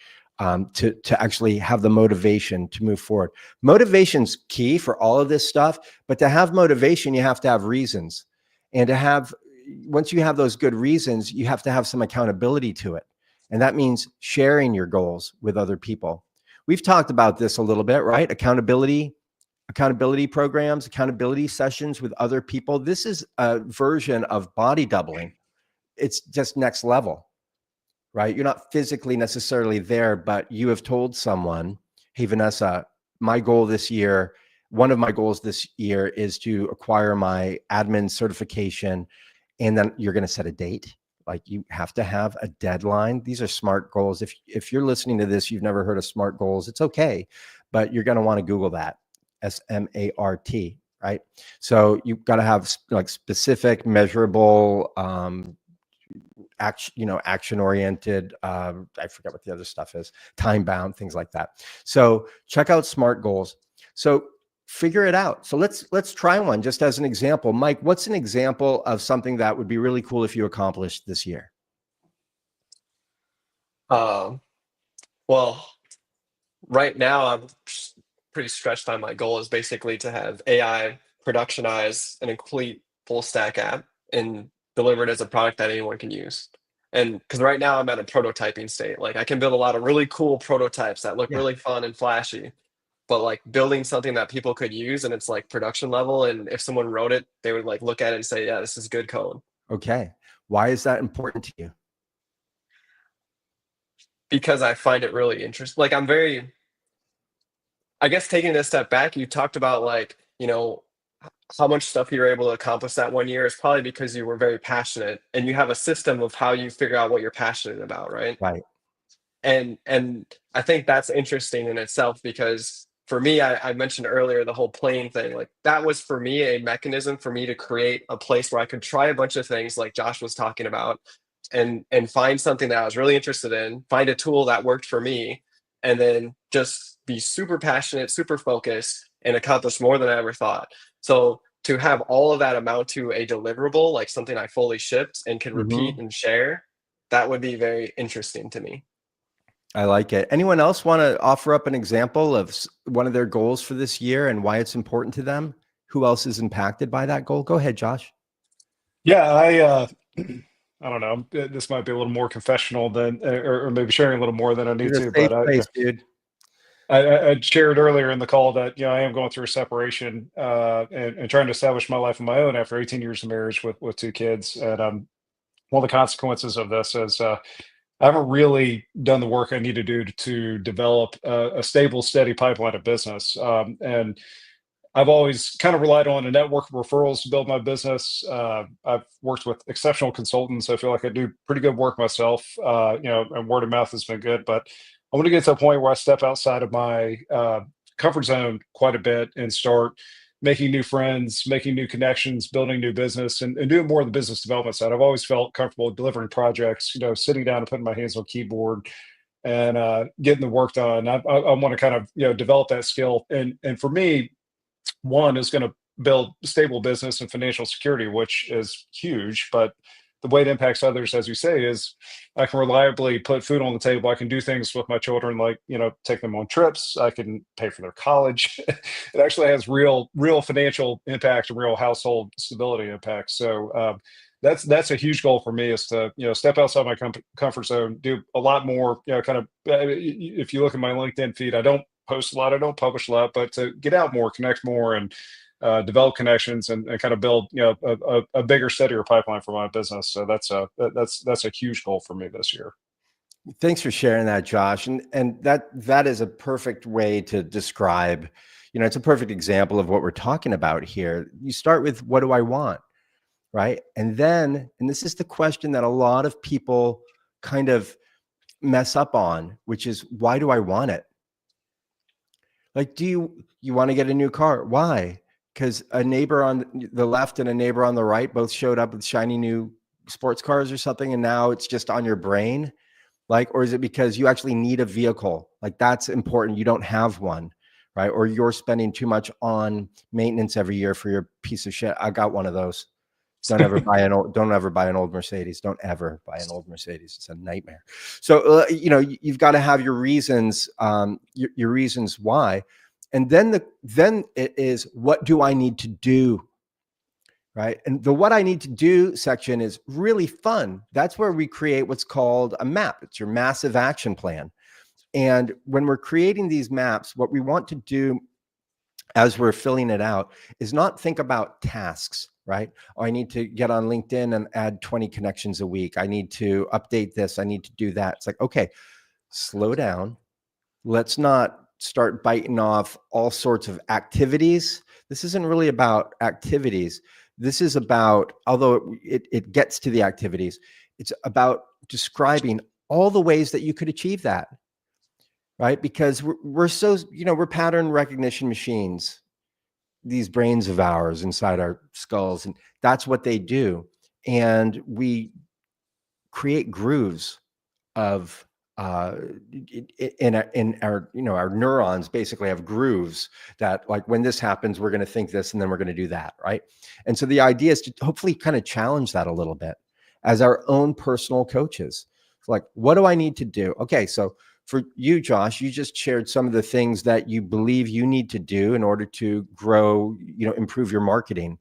to actually have the motivation to move forward. Motivation's key for all of this stuff, but to have motivation, you have to have reasons. And once you have those good reasons, you have to have some accountability to it. And that means sharing your goals with other people. We've talked about this a little bit, right? Accountability programs, accountability sessions with other people. This is a version of body doubling. It's just next level. right? You're not physically necessarily there, but you have told someone, hey, Vanessa, my goal this year, one of my goals this year is to acquire my admin certification. And then you're going to set a date. Like, you have to have a deadline. These are SMART goals. If you're listening to this, you've never heard of SMART goals, it's okay, but you're going to want to Google that, SMART, right? So you've got to have like specific, measurable, action oriented, I forget what the other stuff is, time bound, things like that. So check out SMART goals. So figure it out. So let's try one just as an example. Mike, what's an example of something that would be really cool if you accomplished this year? Well, right now I'm pretty stretched on my goal is basically to have AI productionize an complete full stack app and deliver it as a product that anyone can use. And because right now I'm at a prototyping state, like I can build a lot of really cool prototypes that look really fun and flashy, but like building something that people could use and it's like production level. And if someone wrote it, they would like look at it and say, yeah, this is good code. Okay. Why is that important to you? Because I find it really interesting. Like I guess taking a step back, you talked about like, how much stuff you were able to accomplish that one year is probably because you were very passionate and you have a system of how you figure out what you're passionate about, right? Right. And I think that's interesting in itself because for me, I mentioned earlier the whole plane thing. Like that was for me a mechanism for me to create a place where I could try a bunch of things like Josh was talking about and find something that I was really interested in, find a tool that worked for me, and then just be super passionate, super focused, and accomplish more than I ever thought. So to have all of that amount to a deliverable, like something I fully shipped and could repeat and share, that would be very interesting to me. I like it. Anyone else want to offer up an example of one of their goals for this year and why it's important to them? Who else is impacted by that goal? Go ahead, Josh. Yeah, I don't know. This might be a little more confessional than, or maybe sharing a little more than I need You're in to. a safe But place, dude. I shared earlier in the call that I am going through a separation and trying to establish my life on my own after 18 years of marriage with two kids. And one of the consequences of this is I haven't really done the work I need to do to develop a stable, steady pipeline of business. And I've always kind of relied on a network of referrals to build my business. I've worked with exceptional consultants. I feel like I do pretty good work myself, and word of mouth has been good. But I want to get to a point where I step outside of my comfort zone quite a bit and start making new friends, making new connections, building new business, and doing more of the business development side. I've always felt comfortable delivering projects, sitting down and putting my hands on keyboard and getting the work done. I want to kind of develop that skill. And for me, one is going to build stable business and financial security, which is huge. But the way it impacts others, as you say, is I can reliably put food on the table. I can do things with my children, like take them on trips. I can pay for their college. It actually has real financial impact and real household stability impact. So that's a huge goal for me, is to step outside my comfort zone, do a lot more. Kind of if you look at my LinkedIn feed, I don't post a lot, I don't publish a lot, but to get out more, connect more, and develop connections and kind of build a bigger, steadier pipeline for my business. So that's a huge goal for me this year. Thanks for sharing that, Josh. And that is a perfect way to describe, it's a perfect example of what we're talking about here. You start with, what do I want? Right. And this is the question that a lot of people kind of mess up on, which is, why do I want it? Like, do you want to get a new car? Why? Because a neighbor on the left and a neighbor on the right both showed up with shiny new sports cars or something, and now it's just on your brain? Like, or is it because you actually need a vehicle? Like, that's important. You don't have one, right? Or you're spending too much on maintenance every year for your piece of shit. I got one of those. Don't ever buy an old Mercedes. Don't ever buy an old Mercedes. It's a nightmare. So, you've got to have your reasons, your reasons why. And then it is, what do I need to do? Right. And the what I need to do section is really fun. That's where we create what's called a map. It's your massive action plan. And when we're creating these maps, what we want to do as we're filling it out is not think about tasks, right? Oh, I need to get on LinkedIn and add 20 connections a week. I need to update this. I need to do that. It's like, okay, slow down. Let's not start biting off all sorts of activities. This isn't really about activities. This is about, although it gets to the activities, it's about describing all the ways that you could achieve that, right? Because we're so, we're pattern recognition machines, these brains of ours inside our skulls, and that's what they do. And we create grooves of in our, our neurons basically have grooves that, like, when this happens, we're going to think this, and then we're going to do that, right? And so the idea is to hopefully kind of challenge that a little bit as our own personal coaches. Like, what do I need to do? Okay, so for you, Josh, you just shared some of the things that you believe you need to do in order to grow, improve your marketing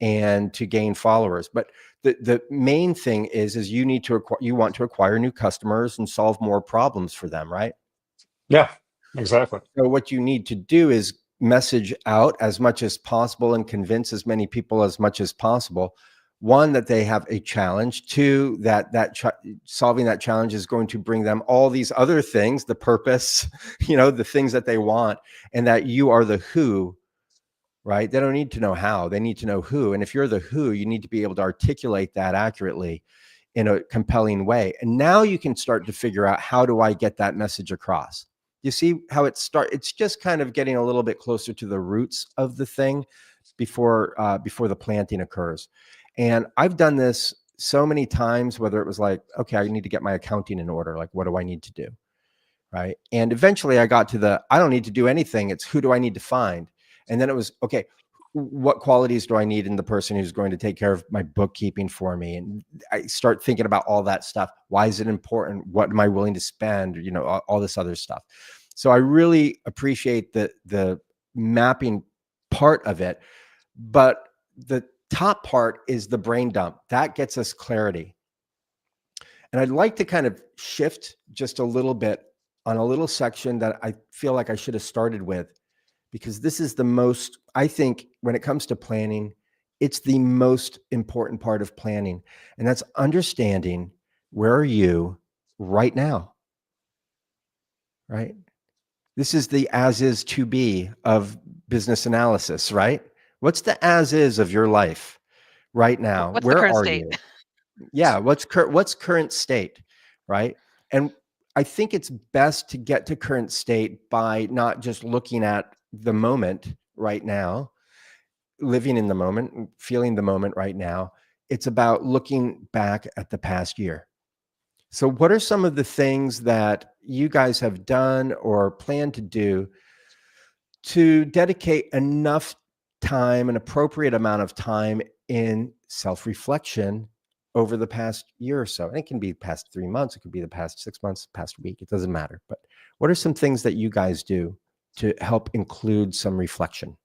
and to gain followers. But the main thing is you need to you want to acquire new customers and solve more problems for them, right? Yeah, exactly. So what you need to do is message out as much as possible and convince as many people as much as possible. One, that they have a challenge. Two, that solving that challenge is going to bring them all these other things, the purpose, the things that they want, and that you are the who, right? They don't need to know how, they need to know who. And if you're the who, you need to be able to articulate that accurately in a compelling way. And now you can start to figure out, how do I get that message across? You see how it's just kind of getting a little bit closer to the roots of the thing before the planting occurs. And I've done this so many times, whether it was like, okay, I need to get my accounting in order. Like, what do I need to do? Right. And eventually I got to I don't need to do anything. It's who do I need to find? And then it was, okay, what qualities do I need in the person who's going to take care of my bookkeeping for me? And I start thinking about all that stuff. Why is it important? What am I willing to spend? All this other stuff. So I really appreciate the mapping part of it. But the top part is the brain dump. That gets us clarity. And I'd like to kind of shift just a little bit on a little section that I feel like I should have started with, because this is the most, I think, when it comes to planning, it's the most important part of planning. And that's understanding, where are you right now? Right? This is the as is to be of business analysis, right? What's the as is of your life right now? What's Where the current are state? you? Yeah, what's current state, right? And I think it's best to get to current state by not just looking at the moment right now, living in the moment, feeling the moment right now. It's about looking back at the past year. So what are some of the things that you guys have done or plan to do to dedicate enough time, an appropriate amount of time in self-reflection over the past year or so? And it can be past 3 months, it could be the past 6 months, past week, it doesn't matter. But what are some things that you guys do to help include some reflection?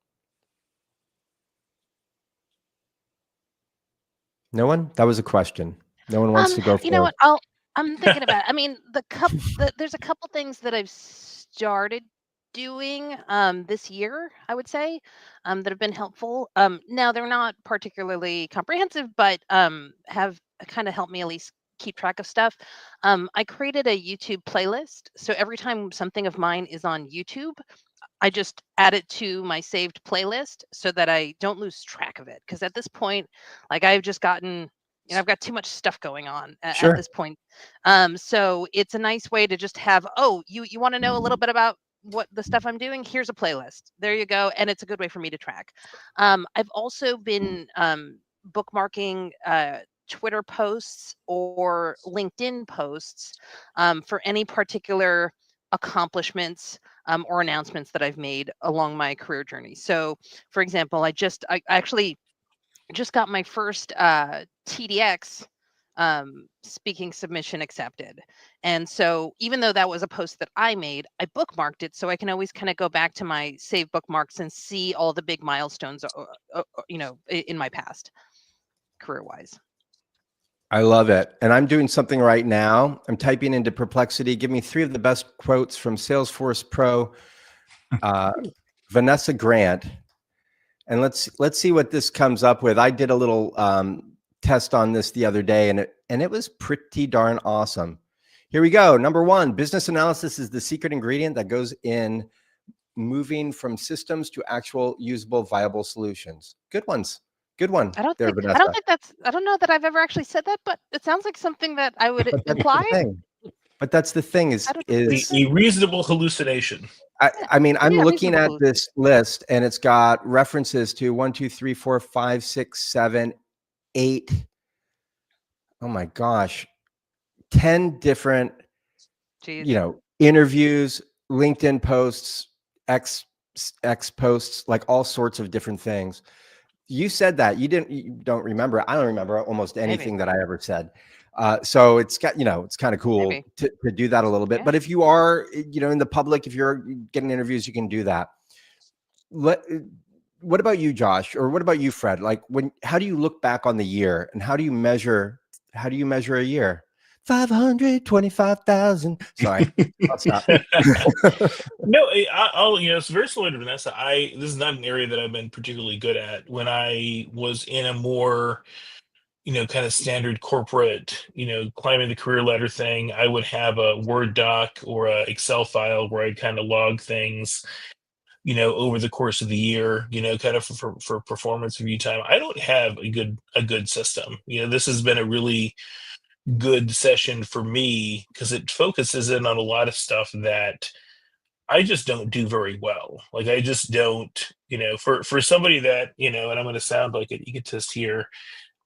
No one? That was a question. No one wants to go You know for what? I'm thinking about it. I mean, there's a couple things that I've started doing this year, I would say, that have been helpful. Now they're not particularly comprehensive, but have kind of helped me at least keep track of stuff. I created a YouTube playlist, so every time something of mine is on YouTube, I just add it to my saved playlist so that I don't lose track of it. Because at this point, like, I've just gotten, I've got too much stuff going on at Sure. this point. So it's a nice way to just have, oh, you want to know a little bit about what the stuff I'm doing? Here's a playlist. There you go. And it's a good way for me to track. I've also been bookmarking Twitter posts or LinkedIn posts for any particular accomplishments or announcements that I've made along my career journey. So, for example, I actually just got my first TDX speaking submission accepted. And so even though that was a post that I made, I bookmarked it so I can always kind of go back to my save bookmarks and see all the big milestones, in my past career-wise. I love it. And I'm doing something right now. I'm typing into Perplexity. Give me 3 of the best quotes from Salesforce Pro, Vanessa Grant. And let's see what this comes up with. I did a little test on this the other day, and it was pretty darn awesome. Here we go. Number 1, business analysis is the secret ingredient that goes in moving from systems to actual usable, viable solutions. Good ones. Good one. I don't there, think Vanessa. I don't know that I've ever actually said that, but it sounds like something that I would But that's the imply. thing. But that's the thing is A reasonable hallucination. I mean, I'm looking at reasonable. this list, and it's got references to 1, 2, 3, 4, 5, 6, 7, 8. Oh my gosh. 10 different, Jeez. interviews, LinkedIn posts, X posts, like all sorts of different things. You said that you don't remember. I don't remember almost anything that I ever said. So it's got, it's kind of cool to do that a little bit. Yeah. But if you are, in the public, if you're getting interviews, you can do that. What about you, Josh? Or what about you, Fred? Like how do you look back on the year, and how do you measure a year? 525,000. Sorry. I'll stop. No, I'll it's very similar to Vanessa. This is not an area that I've been particularly good at. When I was in a more, kind of standard corporate, climbing the career ladder thing, I would have a Word doc or a Excel file where I'd kind of log things, over the course of the year, kind of for performance review time. I don't have a good system. This has been a really good session for me because it focuses in on a lot of stuff that I just don't do very well. Like I just don't, for somebody that, and I'm going to sound like an egotist here,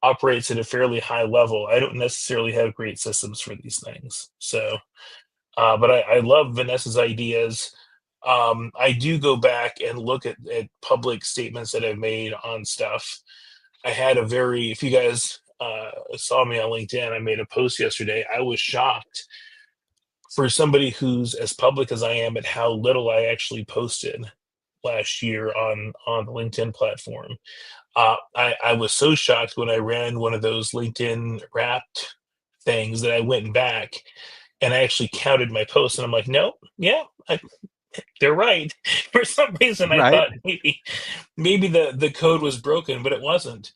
operates at a fairly high level, I don't necessarily have great systems for these things. So, but I love Vanessa's ideas. I do go back and look at public statements that I've made on stuff. I had if you guys saw me on LinkedIn, I made a post yesterday. I was shocked for somebody who's as public as I am at how little I actually posted last year on the LinkedIn platform. I was so shocked when I ran one of those LinkedIn Wrapped things that I went back and I actually counted my posts, and I'm like, no, yeah, they're right. For some reason, I thought maybe the code was broken, but it wasn't.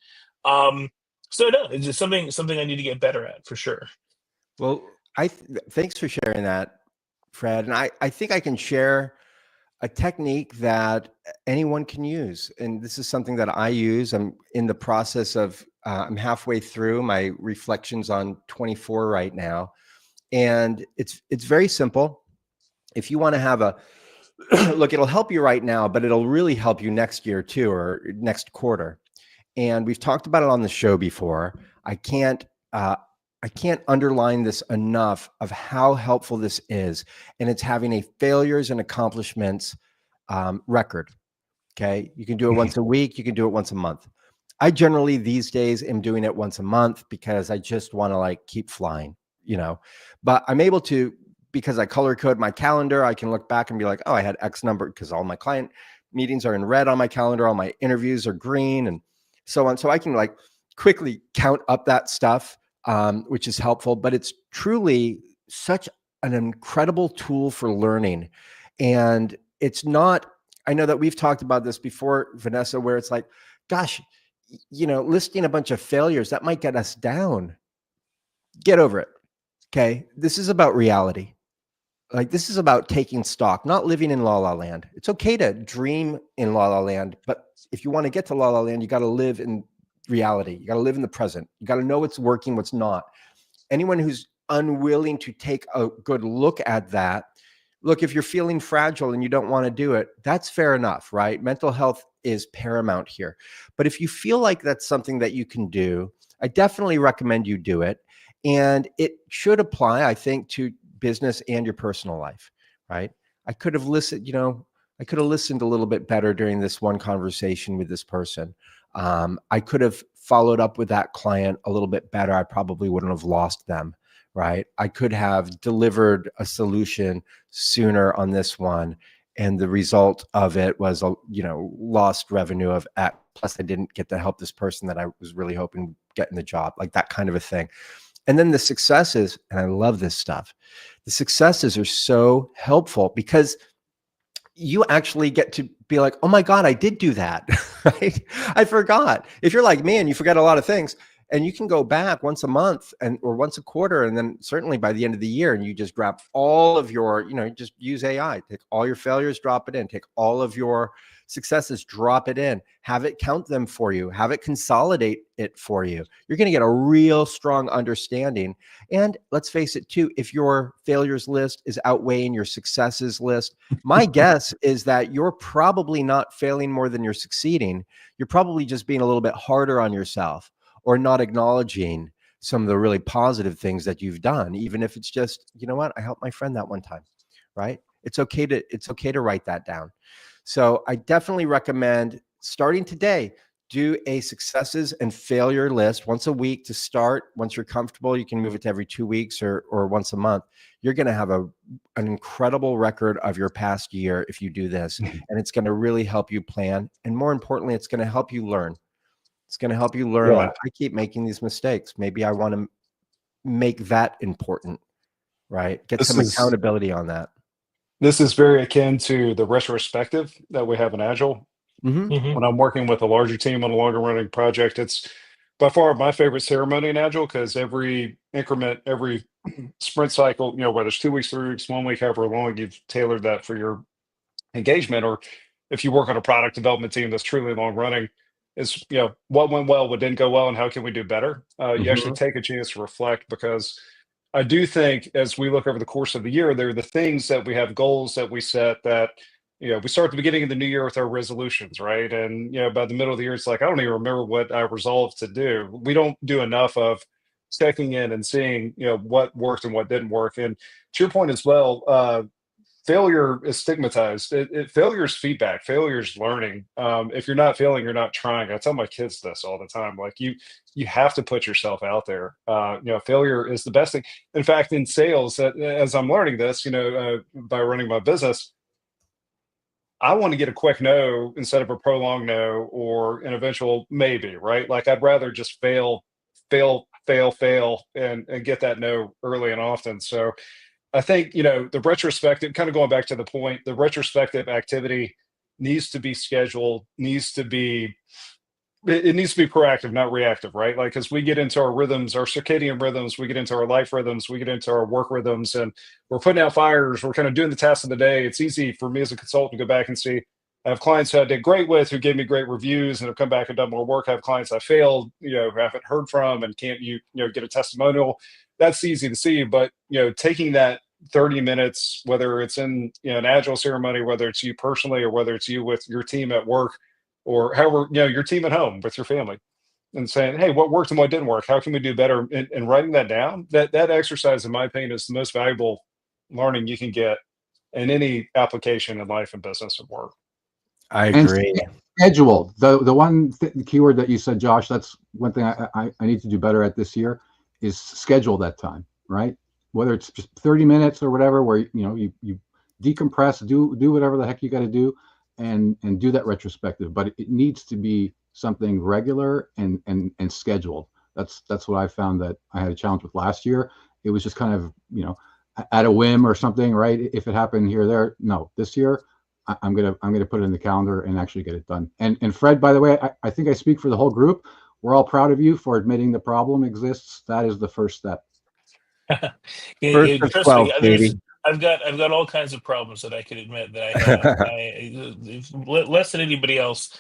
So no, it's just something I need to get better at for sure. Well, thanks for sharing that, Fred. And I think I can share a technique that anyone can use. And this is something that I use. I'm in the process of, I'm halfway through my reflections on 24 right now. And it's very simple. If you want to have look, it'll help you right now, but it'll really help you next year too, or next quarter. And we've talked about it on the show before. I can't underline this enough of how helpful this is. And it's having a failures and accomplishments record. Okay. You can do it once a week. You can do it once a month. I generally these days am doing it once a month because I just want to keep flying, but I'm able to, because I color code my calendar, I can look back and be like, oh, I had X number, because all my client meetings are in red on my calendar. All my interviews are green and so on. So I can quickly count up that stuff, which is helpful, but it's truly such an incredible tool for learning. And it's not, I know that we've talked about this before, Vanessa, where it's like, gosh, listing a bunch of failures, that might get us down. Get over it. Okay. This is about reality. This is about taking stock, not living in la la land. It's okay to dream in la la land, but if you want to get to la la land, you got to live in reality. You got to live in the present. You got to know what's working, what's not. Anyone who's unwilling to take a good look at that, look, if you're feeling fragile and you don't want to do it, that's fair enough, right? Mental health is paramount here. But if you feel like that's something that you can do, I definitely recommend you do it. And it should apply, I think, to business and your personal life, right? I could have listened, I could have listened a little bit better during this one conversation with this person. I could have followed up with that client a little bit better. I probably wouldn't have lost them, right? I could have delivered a solution sooner on this one. And the result of it was, lost revenue of X. Plus I didn't get to help this person that I was really hoping would get in the job, like that kind of a thing. And then the successes, and I love this stuff. The successes are so helpful because, you actually get to be like, oh my God, I did do that. Right? I forgot. If you're like me and you forget a lot of things, and you can go back once a month or once a quarter, and then certainly by the end of the year, and you just grab all of your, just use AI, take all your failures, drop it in, take all of your successes, drop it in, have it count them for you, have it consolidate it for you. You're going to get a real strong understanding. And let's face it too, if your failures list is outweighing your successes list, my guess is that you're probably not failing more than you're succeeding. You're probably just being a little bit harder on yourself, or not acknowledging some of the really positive things that you've done, even if it's just, you know what, I helped my friend that one time, right? It's okay to write that down. So I definitely recommend starting today, do a successes and failure list once a week to start. Once you're comfortable, you can move it to every 2 weeks or once a month. You're going to have an incredible record of your past year if you do this, and it's going to really help you plan. And more importantly, it's going to help you learn. It's going to help you learn, like, I keep making these mistakes. Maybe I want to make that important, right? Get some accountability on that. This is very akin to the retrospective that we have in Agile. When I'm working with a larger team on a longer running project, it's by far my favorite ceremony in Agile, because every increment, every sprint cycle, whether it's 2 weeks, 3 weeks, 1 week, however long you've tailored that for your engagement, or if you work on a product development team that's truly long running, is what went well, what didn't go well, and how can we do better. You actually take a chance to reflect, because I do think as we look over the course of the year, there are the things that we have, goals that we set, that we start at the beginning of the new year with our resolutions, right? And by the middle of the year, it's like, I don't even remember what I resolved to do. We don't do enough of checking in and seeing what worked and what didn't work. And to your point as well, failure is stigmatized. Failure is feedback. Failure is learning. If you're not failing, you're not trying. I tell my kids this all the time. Like, you have to put yourself out there. Failure is the best thing. In fact, in sales, as I'm learning this, by running my business, I want to get a quick no instead of a prolonged no or an eventual maybe, right? Like, I'd rather just fail, and get that no early and often. So I think, the retrospective, kind of going back to the point, the retrospective activity needs to be scheduled, it needs to be proactive, not reactive, right? Like, as we get into our rhythms, our circadian rhythms, we get into our life rhythms, we get into our work rhythms, and we're putting out fires, we're kind of doing the tasks of the day. It's easy for me as a consultant to go back and see, I have clients who I did great with, who gave me great reviews and have come back and done more work. I have clients I failed, who haven't heard from and can't get a testimonial. That's easy to see, but taking that 30 minutes, whether it's in an Agile ceremony, whether it's you personally or whether it's you with your team at work, or however, your team at home with your family, and saying, hey, what worked and what didn't work? How can we do better? And writing that down, that exercise, in my opinion, is the most valuable learning you can get in any application in life and business and work. I agree. And schedule, the one keyword that you said, Josh, that's one thing I need to do better at this year, is schedule that time, right? Whether it's just 30 minutes or whatever, where you decompress, do whatever the heck you got to do, and do that retrospective. But it needs to be something regular and scheduled. That's what I found that I had a challenge with last year. It was just kind of at a whim or something, right? If it happened here or there. No, this year I'm gonna put it in the calendar and actually get it done. And Fred, by the way, I think I speak for the whole group. We're all proud of you for admitting the problem exists. That is the first step. Trust 12, me, I've got all kinds of problems that I can admit that I have. Less than anybody else,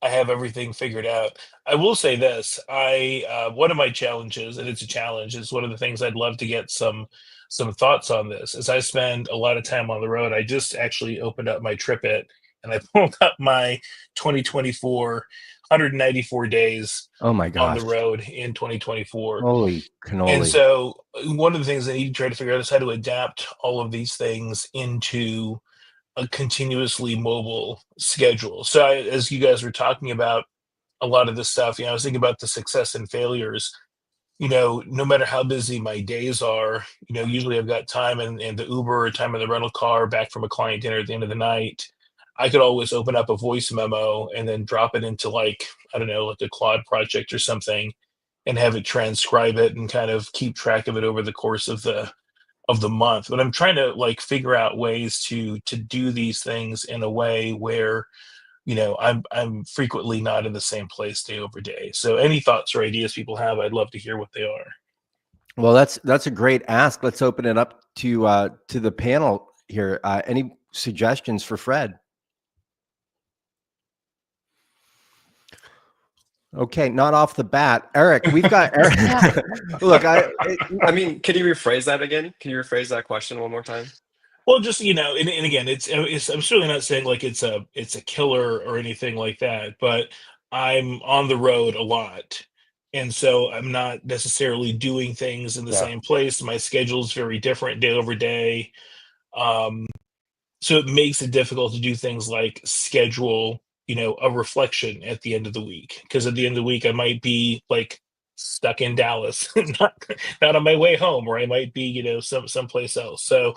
I have everything figured out. I will say this: one of my challenges, and it's a challenge, is one of the things I'd love to get some thoughts on this. As I spend a lot of time on the road, I just actually opened up my TripIt and I pulled up my 2024 194 days Oh my on gosh. the road in 2024. Holy cannoli. And so one of the things I need to try to figure out is how to adapt all of these things into a continuously mobile schedule. So as you guys were talking about a lot of this stuff, I was thinking about the success and failures. No matter how busy my days are, usually I've got time in the Uber or time in the rental car back from a client dinner at the end of the night. I could always open up a voice memo and then drop it into like a Claude project or something, and have it transcribe it and kind of keep track of it over the course of the of the month, but I'm trying to like figure out ways to do these things in a way where, you know, I'm frequently not in the same place day over day. So any thoughts or ideas people have, I'd love to hear what they are. Well, that's a great ask. Let's open it up to the panel here. Any suggestions for Fred? Okay, not off the bat. Eric, we've got Eric. Yeah. Look, I mean, can you rephrase that again? Can you rephrase that question one more time? Well, just, you know, and again, it's I'm certainly not saying like it's a killer or anything like that, but I'm on the road a lot. And so I'm not necessarily doing things in the Yeah. same place. My schedule's very different day over day. So it makes it difficult to do things like schedule, you know, a reflection at the end of the week. Because at the end of the week, I might be like stuck in Dallas, not on my way home, or I might be, you know, someplace else. So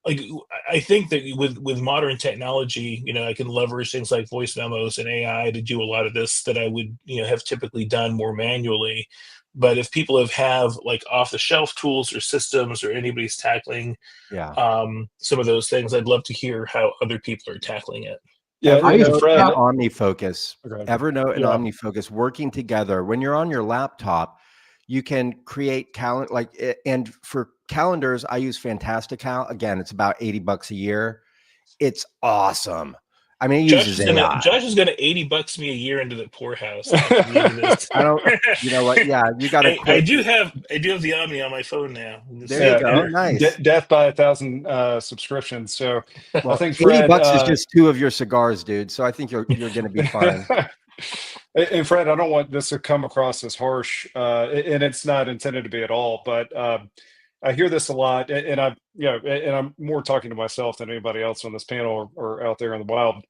like I think that with modern technology, you know, I can leverage things like voice memos and AI to do a lot of this that I would, you know, have typically done more manually. But if people have like off the shelf tools or systems, or anybody's tackling yeah. some of those things, I'd love to hear how other people are tackling it. Yeah, Evernote Fred. and OmniFocus, Okay. Evernote and Yeah. OmniFocus working together. When you're on your laptop, you can create calendar and for calendars, I use Fantastical. Again, it's about $80 a year. It's awesome. I mean, it uses AI. Josh is gonna $80 me a year into the poorhouse after the end of this. I don't. You know what? Yeah, you got to. I do have the Omni on my phone now. There you go. Nice. Death by 1,000 subscriptions. So Well, I think Fred, $80 is just 2 of your cigars, dude. So I think you're going to be fine. And Fred, I don't want this to come across as harsh, and it's not intended to be at all. But I hear this a lot, and and I'm more talking to myself than anybody else on this panel or out there in the wild.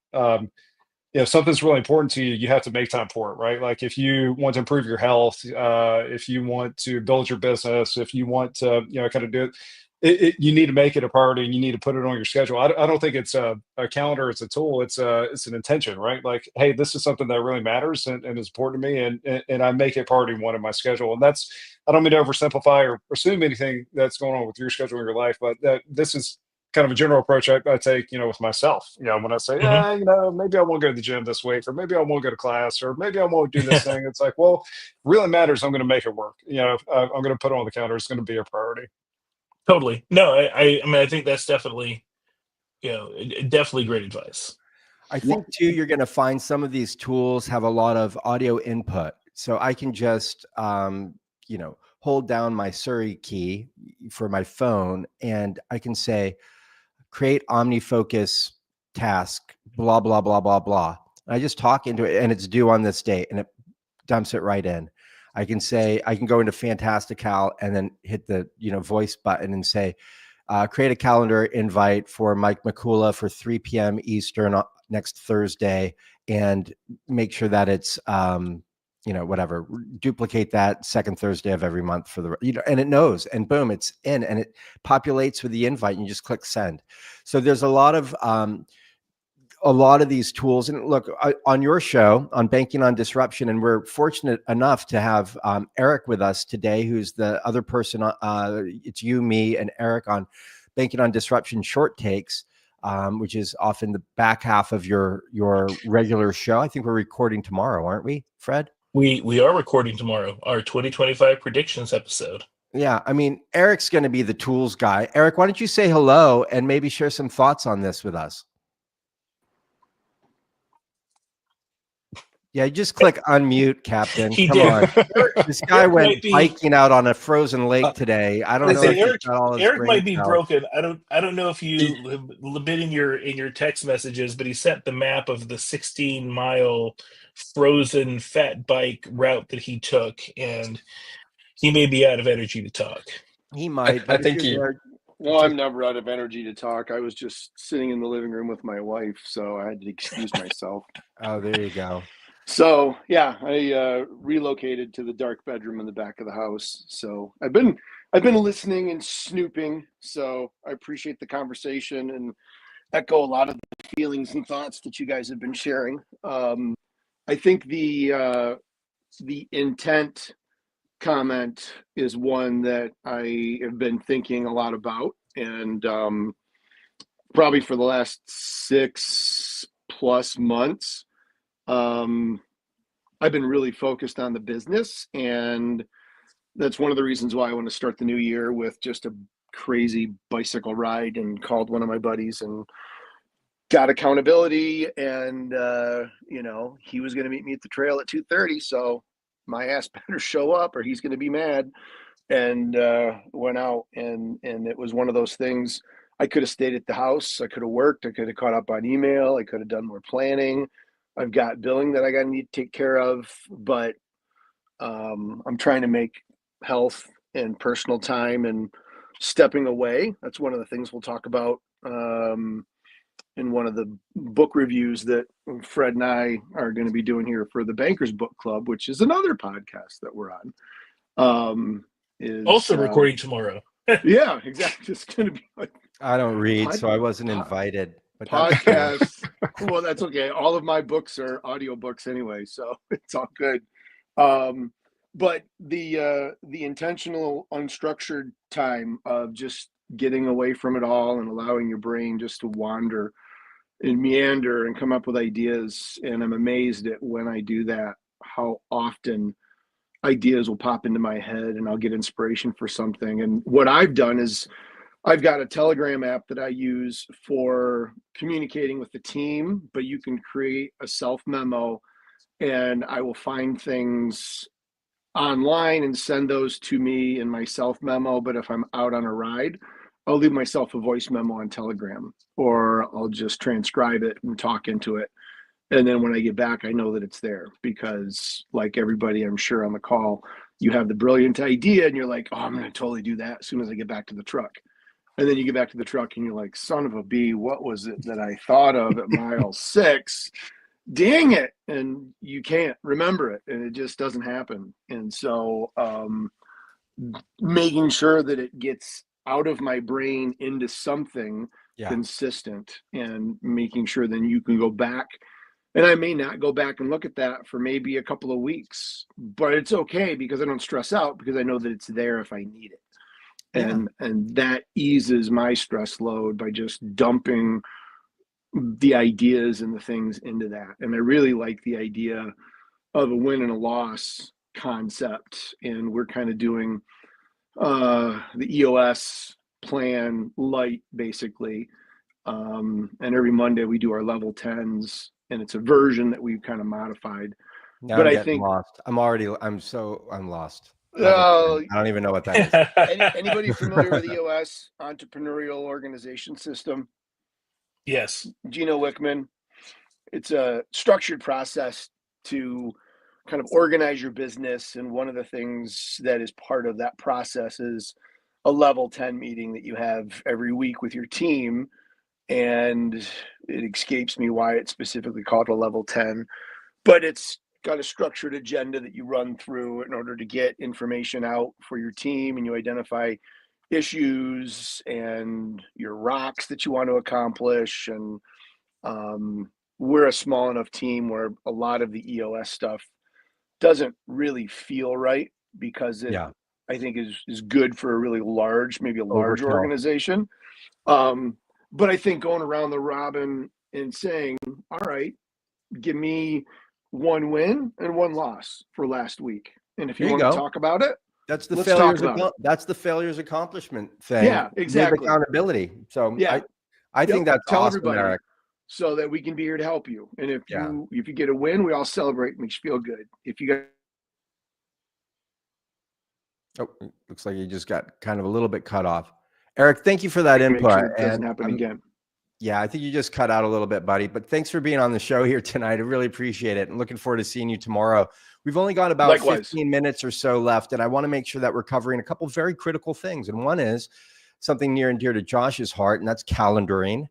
If something's really important to you, you have to make time for it, right? Like if you want to improve your health, if you want to build your business, if you want to, kind of do it, you need to make it a priority and you need to put it on your schedule. I don't think it's a calendar, it's a tool, it's an intention, right? Like, hey, this is something that really matters and is important to me, and I make it priority one in my schedule. And that's, I don't mean to oversimplify or assume anything that's going on with your schedule in your life, but this is kind of a general approach I take, with myself. When I say, maybe I won't go to the gym this week, or maybe I won't go to class, or maybe I won't do this thing. It's like, well, really matters. I'm going to make it work. I'm going to put it on the calendar. It's going to be a priority. Totally. No, I mean, I think that's definitely, definitely great advice. I think too, you're going to find some of these tools have a lot of audio input. So I can just, hold down my Surrey key for my phone and I can say, create OmniFocus task, blah, blah, blah, blah, blah. I just talk into it and it's due on this date and it dumps it right in. I can say, I can go into Fantastical and then hit the, voice button and say, create a calendar invite for Mike McCullough for 3 p.m. Eastern next Thursday, and make sure that it's, whatever, duplicate that second Thursday of every month for the, and it knows, and boom, it's in and it populates with the invite and you just click send. So there's a lot of these tools. And look, on your show on Banking on Disruption, and we're fortunate enough to have Eric with us today, who's the other person. It's you, me, and Eric on Banking on Disruption Short Takes, which is often the back half of your regular show. I think we're recording tomorrow, aren't we, Fred? We are recording tomorrow, our 2025 predictions episode. Yeah, I mean, Eric's going to be the tools guy. Eric, why don't you say hello and maybe share some thoughts on this with us? Yeah, just click unmute, Captain. Come on. This guy went biking out on a frozen lake today. I don't know. Eric might be broken. I don't know if you have been in your text messages, but he sent the map of the 16-mile frozen fat bike route that he took, and he may be out of energy to talk. He might. I think he. No, I'm never out of energy to talk. I was just sitting in the living room with my wife, so I had to excuse myself. Oh, there you go. So yeah, I relocated to the dark bedroom in the back of the house. So I've been listening and snooping. So I appreciate the conversation and echo a lot of the feelings and thoughts that you guys have been sharing. I think the intent comment is one that I have been thinking a lot about, and probably for the last 6+ months, I've been really focused on the business, and that's one of the reasons why I want to start the new year with just a crazy bicycle ride, and called one of my buddies and got accountability, and he was going to meet me at the trail at 2:30, so my ass better show up or he's going to be mad. And went out, and it was one of those things. I could have stayed at the house, I could have worked, I could have caught up on email, I could have done more planning. I've got billing that I got to need to take care of, but I'm trying to make health and personal time and stepping away. That's one of the things we'll talk about in one of the book reviews that Fred and I are going to be doing here for the Bankers Book Club, which is another podcast that we're on. Is also recording tomorrow. Yeah, exactly. It's going to be like, I don't read, so I wasn't invited. But podcast. Well, that's okay. All of my books are audiobooks anyway, so it's all good. But the intentional, unstructured time of just getting away from it all and allowing your brain just to wander and meander and come up with ideas. And I'm amazed at, when I do that, how often ideas will pop into my head and I'll get inspiration for something. And what I've done is I've got a Telegram app that I use for communicating with the team, but you can create a self memo, and I will find things online and send those to me in my self memo. But if I'm out on a ride, I'll leave myself a voice memo on Telegram, or I'll just transcribe it and talk into it. And then when I get back, I know that it's there, because like everybody, I'm sure on the call, you have the brilliant idea and you're like, oh, I'm going to totally do that as soon as I get back to the truck. And then you get back to the truck and you're like, son of a bee, what was it that I thought of at mile 6? Dang it. And you can't remember it, and it just doesn't happen. And so making sure that it gets out of my brain into something consistent, and making sure then you can go back. And I may not go back and look at that for maybe a couple of weeks, but it's okay, because I don't stress out, because I know that it's there if I need it. And that eases my stress load by just dumping the ideas and the things into that. And I really like the idea of a win and a loss concept. And we're kind of doing the EOS plan light, basically. And every Monday we do our level 10s, and it's a version that we've kind of modified. Now but I'm I think lost. I'm lost. I don't even know what that is. Anybody familiar with EOS, Entrepreneurial Organization System? Yes. Gino Wickman. It's a structured process to kind of organize your business. And one of the things that is part of that process is a level 10 meeting that you have every week with your team. And it escapes me why it's specifically called a level 10, but it's got a structured agenda that you run through in order to get information out for your team, and you identify issues and your rocks that you want to accomplish. And we're a small enough team where a lot of the EOS stuff doesn't really feel right, because it, I think, is good for a really large, maybe a large organization. But I think going around the robin and saying, all right, give me one win and one loss for last week. And if you want to talk about it, that's the failures accomplishment thing. Yeah, exactly. With accountability. So I think that's tell awesome, everybody, Eric. so that we can be here to help you. And if you get a win, we all celebrate. It makes you feel good. If you got looks like you just got kind of a little bit cut off. Eric, thank you for that input. Sure it doesn't happen again. Yeah, I think you just cut out a little bit, buddy. But thanks for being on the show here tonight. I really appreciate it. And looking forward to seeing you tomorrow. We've only got about 15 minutes or so left, and I want to make sure that we're covering a couple of very critical things. And one is something near and dear to Josh's heart, and that's calendaring,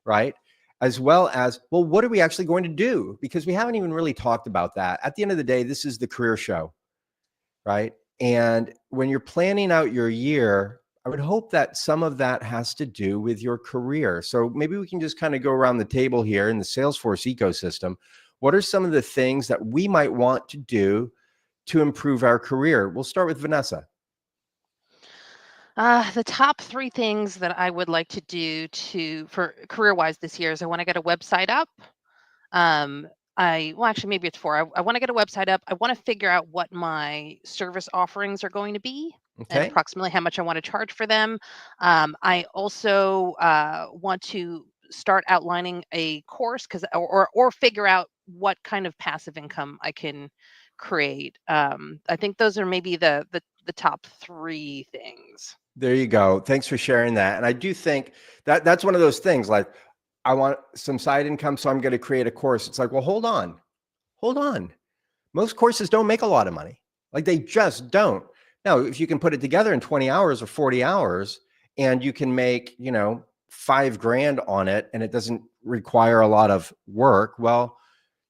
right? As well as, well, what are we actually going to do? Because we haven't even really talked about that. At the end of the day, this is the career show, right? And when you're planning out your year, I would hope that some of that has to do with your career. So maybe we can just kind of go around the table here in the Salesforce ecosystem. What are some of the things that we might want to do to improve our career? We'll start with Vanessa. The top 3 things that I would like to do for career-wise this year is I want to get a website up. Actually, maybe it's 4. I want to get a website up. I want to figure out what my service offerings are going to be and Okay. approximately how much I want to charge for them. I also want to start outlining a course or figure out what kind of passive income I can create. I think those are maybe the top 3 things. There you go. Thanks for sharing that. And I do think that that's one of those things, like, I want some side income, so I'm going to create a course. It's like, well, hold on. Most courses don't make a lot of money. Like, they just don't. Now, if you can put it together in 20 hours or 40 hours and you can make, $5 grand on it and it doesn't require a lot of work, well,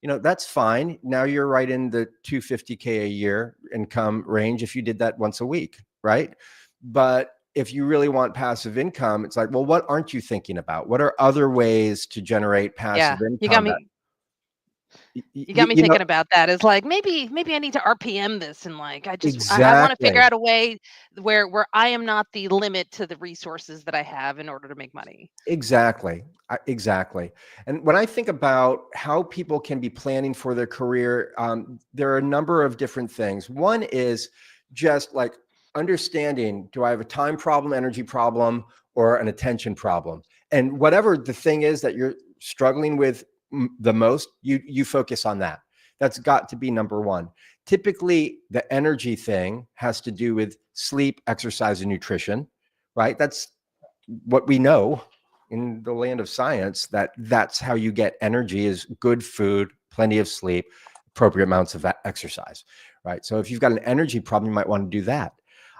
that's fine. Now you're right in the $250K a year income range if you did that once a week, right? But if you really want passive income, it's like, well, what aren't you thinking about? What are other ways to generate passive income? You got me. You got me thinking about that. It's like, maybe I need to RPM this, and I want to figure out a way where I am not the limit to the resources that I have in order to make money. Exactly. And when I think about how people can be planning for their career, there are a number of different things. One is just like understanding, do I have a time problem, energy problem, or an attention problem? And whatever the thing is that you're struggling with the most, you focus on that. That's got to be number one. Typically, the energy thing has to do with sleep, exercise, and nutrition, right? That's what we know in the land of science, that's how you get energy, is good food, plenty of sleep, appropriate amounts of exercise, right? So if you've got an energy problem, you might want to do that.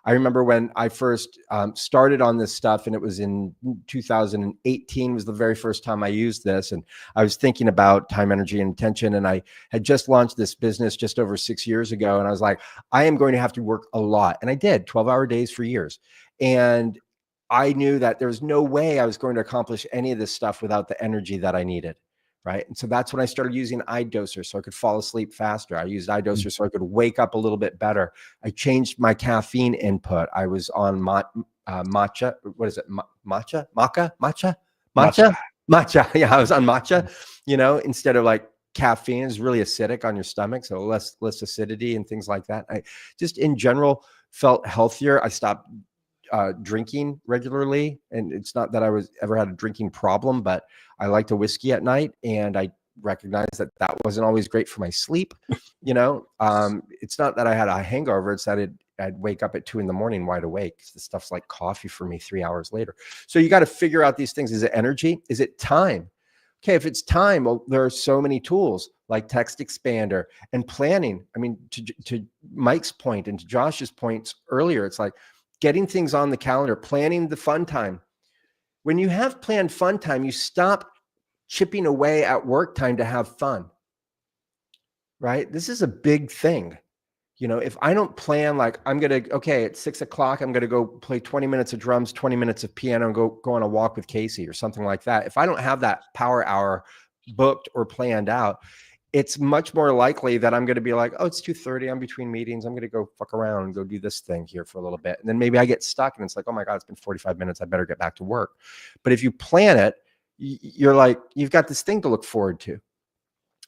I remember when I first started on this stuff, and it was in 2018 was the very first time I used this. And I was thinking about time, energy, and attention. And I had just launched this business just over 6 years ago. And I was like, I am going to have to work a lot. And I did 12-hour days for years. And I knew that there was no way I was going to accomplish any of this stuff without the energy that I needed. Right. And so that's when I started using iDoser so I could fall asleep faster. I used iDoser so I could wake up a little bit better. I changed my caffeine input. I was on matcha. What is it? Matcha? Yeah, I was on matcha, instead of like caffeine is really acidic on your stomach. So less acidity and things like that. I just in general felt healthier. I stopped drinking regularly, and it's not that I ever had a drinking problem, but I liked a whiskey at night, and I recognized that wasn't always great for my sleep. It's not that I had a hangover; it's that I'd wake up at 2 a.m. wide awake. The stuff's like coffee for me 3 hours later. So you got to figure out these things. Is it energy? Is it time? Okay, if it's time, well, there are so many tools like Text Expander and planning. I mean, to Mike's point and to Josh's points earlier, it's like getting things on the calendar, planning the fun time. When you have planned fun time, you stop chipping away at work time to have fun, right? This is a big thing. If I don't plan, like at 6 o'clock, I'm going to go play 20 minutes of drums, 20 minutes of piano, and go on a walk with Casey or something like that. If I don't have that power hour booked or planned out, it's much more likely that I'm going to be like, oh, it's 2:30. I'm between meetings. I'm going to go fuck around and go do this thing here for a little bit. And then maybe I get stuck and it's like, oh my God, it's been 45 minutes. I better get back to work. But if you plan it, you're like, you've got this thing to look forward to,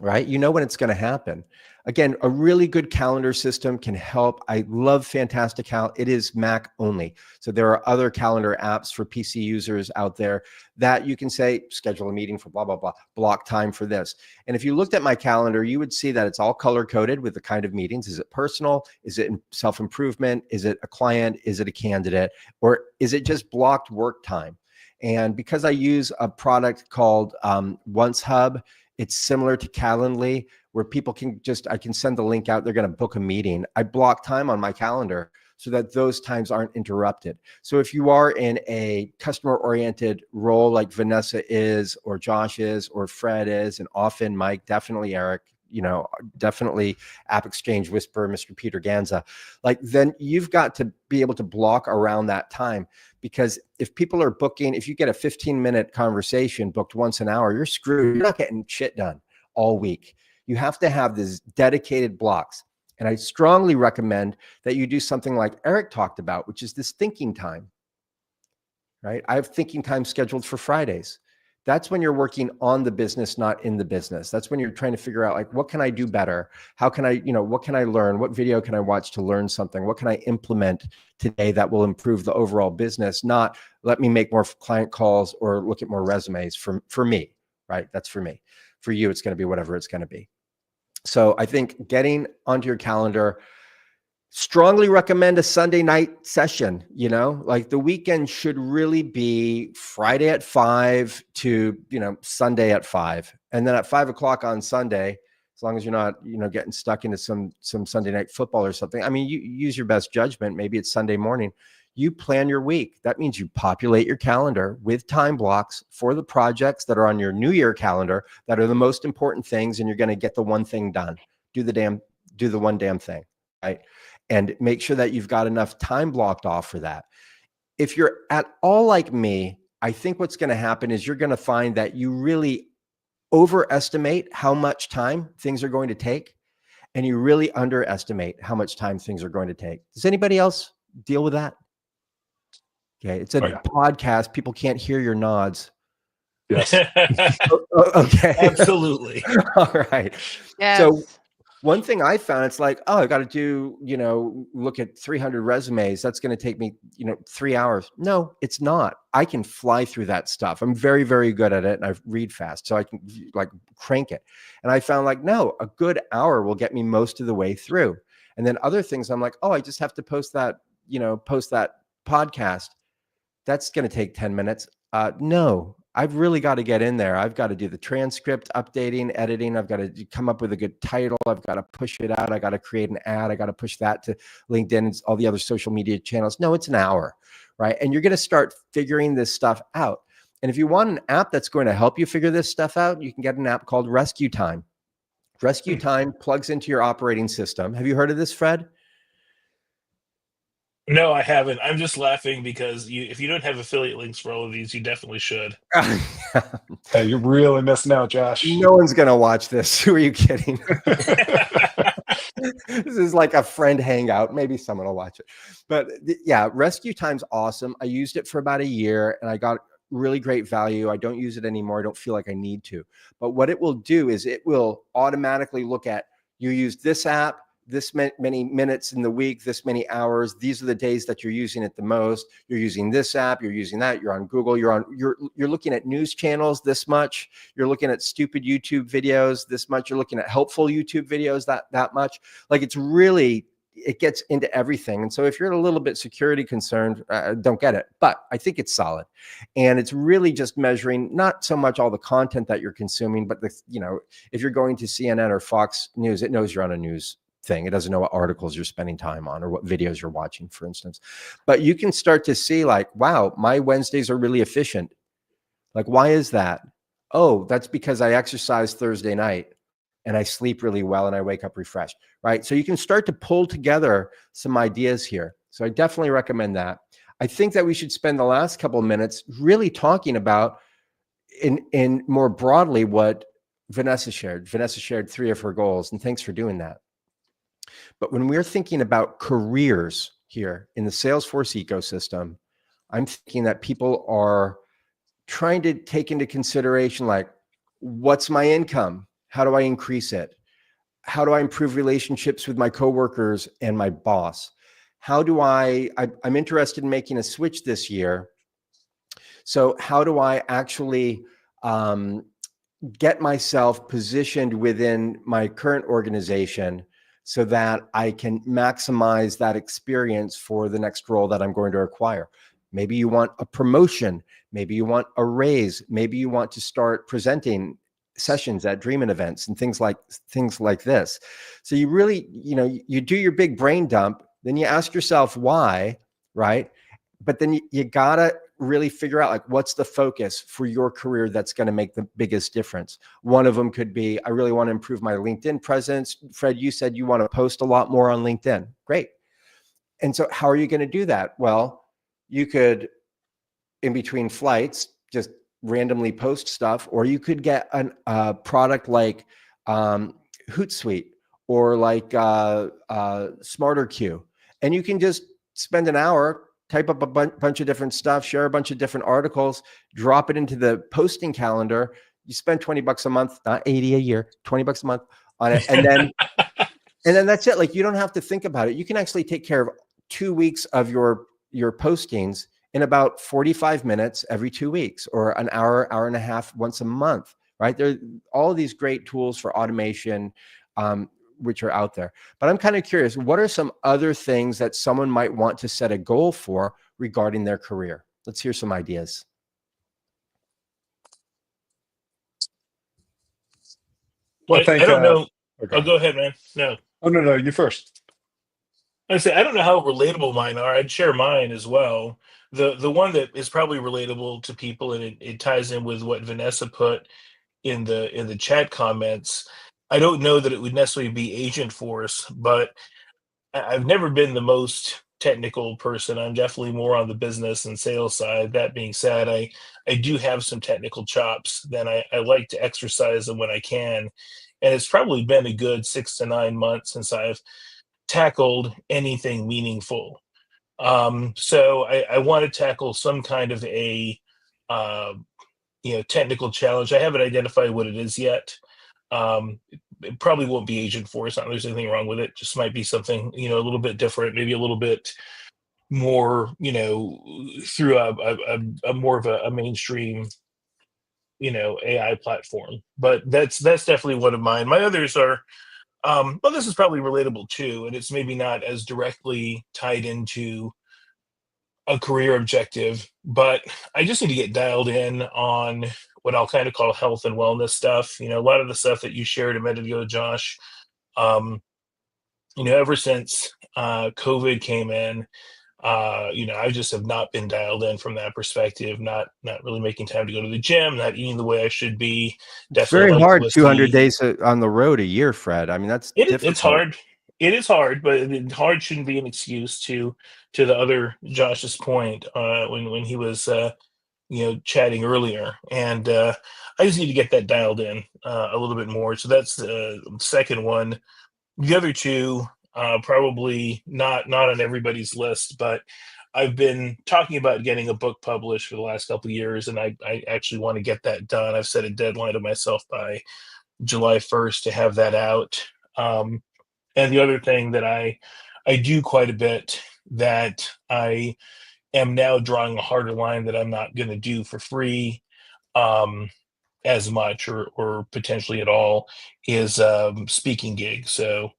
right? You know when it's going to happen. Again, a really good calendar system can help. I love Fantastical. It is Mac only. So there are other calendar apps for PC users out there that you can say, schedule a meeting for blah, blah, blah, block time for this. And if you looked at my calendar, you would see that it's all color coded with the kind of meetings. Is it personal? Is it self-improvement? Is it a client? Is it a candidate? Or is it just blocked work time? And because I use a product called Once Hub, it's similar to Calendly, where people I can send the link out. They're going to book a meeting. I block time on my calendar so that those times aren't interrupted. So if you are in a customer-oriented role like Vanessa is, or Josh is, or Fred is, and often Mike, definitely Eric, definitely App Exchange Whisperer, Mr. Peter Ganza, then you've got to be able to block around that time. Because if people are booking, if you get a 15-minute conversation booked once an hour, you're screwed. You're not getting shit done all week. You have to have these dedicated blocks. And I strongly recommend that you do something like Eric talked about, which is this thinking time, right? I have thinking time scheduled for Fridays. That's when you're working on the business, not in the business. That's when you're trying to figure out, like, what can I do better? How can I, what can I learn? What video can I watch to learn something? What can I implement today that will improve the overall business? Not let me make more client calls or look at more resumes for me, right? That's for me. For you, it's going to be whatever it's going to be. So I think getting onto your calendar, strongly recommend a Sunday night session. Like the weekend should really be Friday at 5 to, Sunday at 5. And then at 5 o'clock on Sunday, as long as you're not, getting stuck into some Sunday night football or something. I mean, you use your best judgment. Maybe it's Sunday morning. You plan your week. That means you populate your calendar with time blocks for the projects that are on your New Year calendar that are the most important things. And you're going to get the one thing done. Do the one damn thing, right? And make sure that you've got enough time blocked off for that. If you're at all like me, I think what's going to happen is you're going to find that you really overestimate how much time things are going to take, and you really underestimate how much time things are going to take. Does anybody else deal with that? Okay, it's a podcast. People can't hear your nods. Yes. Okay. Absolutely. All right. Yes. So one thing I found, it's like, oh, I got to do, look at 300 resumes. That's going to take me, 3 hours. No, it's not. I can fly through that stuff. I'm very, very good at it. And I read fast. So I can crank it. And I found no, a good hour will get me most of the way through. And then other things I'm like, oh, I just have to post that podcast. That's going to take 10 minutes. No, I've really got to get in there. I've got to do the transcript, updating, editing. I've got to come up with a good title. I've got to push it out. I got to create an ad. I got to push that to LinkedIn and all the other social media channels. No, it's an hour, right? And you're going to start figuring this stuff out. And if you want an app that's going to help you figure this stuff out, you can get an app called Rescue Time. Rescue Time plugs into your operating system. Have you heard of this, Fred? No, I haven't. I'm just laughing because if you don't have affiliate links for all of these, you definitely should. Hey, you're really missing out, Josh. No one's going to watch this. Who are you kidding? This is like a friend hangout. Maybe someone will watch it. But yeah, Rescue Time's awesome. I used it for about a year and I got really great value. I don't use it anymore. I don't feel like I need to. But what it will do is it will automatically look at, you used this app, this many minutes in the week, this many hours. These are the days that you're using it the most. You're using this app, you're using that, you're on Google, you're looking at news channels this much, you're looking at stupid YouTube videos this much, you're looking at helpful YouTube videos that much. Like it gets into everything. And so if you're a little bit security concerned, don't get it. But I think it's solid. And it's really just measuring not so much all the content that you're consuming, but if you're going to CNN or Fox News, it knows you're on a news thing. It doesn't know what articles you're spending time on or what videos you're watching, for instance. But you can start to see wow, my Wednesdays are really efficient. Why is that? Oh, that's because I exercise Thursday night and I sleep really well and I wake up refreshed, right? So you can start to pull together some ideas here. So I definitely recommend that. I think that we should spend the last couple of minutes really talking about in more broadly what Vanessa shared. Vanessa shared 3 of her goals, and thanks for doing that. But when we're thinking about careers here in the Salesforce ecosystem, I'm thinking that people are trying to take into consideration, what's my income? How do I increase it? How do I improve relationships with my coworkers and my boss? How do I'm interested in making a switch this year. So how do I actually get myself positioned within my current organization so that I can maximize that experience for the next role that I'm going to acquire? Maybe you want a promotion. Maybe you want a raise. Maybe you want to start presenting sessions at Dreamin' events and things like this. So you really, you do your big brain dump, then you ask yourself why, right? But then you gotta really figure out what's the focus for your career that's going to make the biggest difference. One of them could be, I really want to improve my LinkedIn presence. Fred, you said you want to post a lot more on LinkedIn. Great. And so how are you going to do that? Well, you could, in between flights, just randomly post stuff, or you could get a product like Hootsuite or like Smarter Queue, and you can just spend an hour, type up a bunch of different stuff, share a bunch of different articles, drop it into the posting calendar. You spend $20 a month, not 80 a year, $20 a month on it. And then, and then that's it. Like, you don't have to think about it. You can actually take care of 2 weeks of your postings in about 45 minutes every 2 weeks, or an hour, hour and a half once a month, right? There are all of these great tools for automation, which are out there. But I'm kind of curious, what are some other things that someone might want to set a goal for regarding their career? Let's hear some ideas. Well, I don't know. Okay. Oh, go ahead, man. No. Oh, no, you first. I say, I don't know how relatable mine are. I'd share mine as well. The one that is probably relatable to people, and it ties in with what Vanessa put in the chat comments. I don't know that it would necessarily be Agentforce, but I've never been the most technical person. I'm definitely more on the business and sales side. That being said, I do have some technical chops. Then I like to exercise them when I can. And it's probably been a good 6 to 9 months since I've tackled anything meaningful. So I want to tackle some kind of a technical challenge. I haven't identified what it is yet. It probably won't be Agentforce. Not that there's anything wrong with it. Just might be something, a little bit different, maybe a little bit more, through a more of a mainstream, AI platform. But that's definitely one of mine. My others are, well, this is probably relatable too, and it's maybe not as directly tied into a career objective, but I just need to get dialed in on what I'll kind of call health and wellness stuff. A lot of the stuff that you shared a minute ago, Josh, ever since COVID came in, I just have not been dialed in from that perspective, not really making time to go to the gym, not eating the way I should be. It's very hard, 200 days on the road a year, Fred. I mean, it's hard. It is hard, but hard shouldn't be an excuse to the other Josh's point when he was chatting earlier. And I just need to get that dialed in a little bit more. So that's the second one. The other two, probably not on everybody's list, but I've been talking about getting a book published for the last couple of years, and I actually want to get that done. I've set a deadline to myself by July 1st to have that out. And the other thing that I do quite a bit that I am now drawing a harder line that I'm not going to do for free as much or potentially at all is speaking gigs. So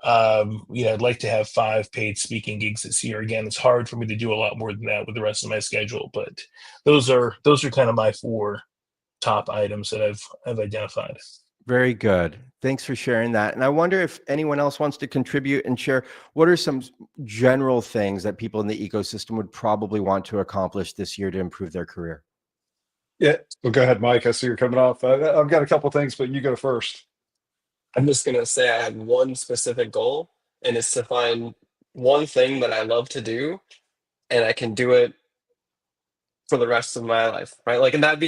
I'd like to have 5 paid speaking gigs this year. Again, it's hard for me to do a lot more than that with the rest of my schedule, but those are kind of my 4 top items that I've identified. Very good. Thanks for sharing that. And I wonder if anyone else wants to contribute and share, what are some general things that people in the ecosystem would probably want to accomplish this year to improve their career? Yeah, well, go ahead, Mike. I see you're coming off. I've got a couple things, but you go first. I'm just going to say I had one specific goal, and it's to find one thing that I love to do, and I can do it for the rest of my life, right? Like, and that'd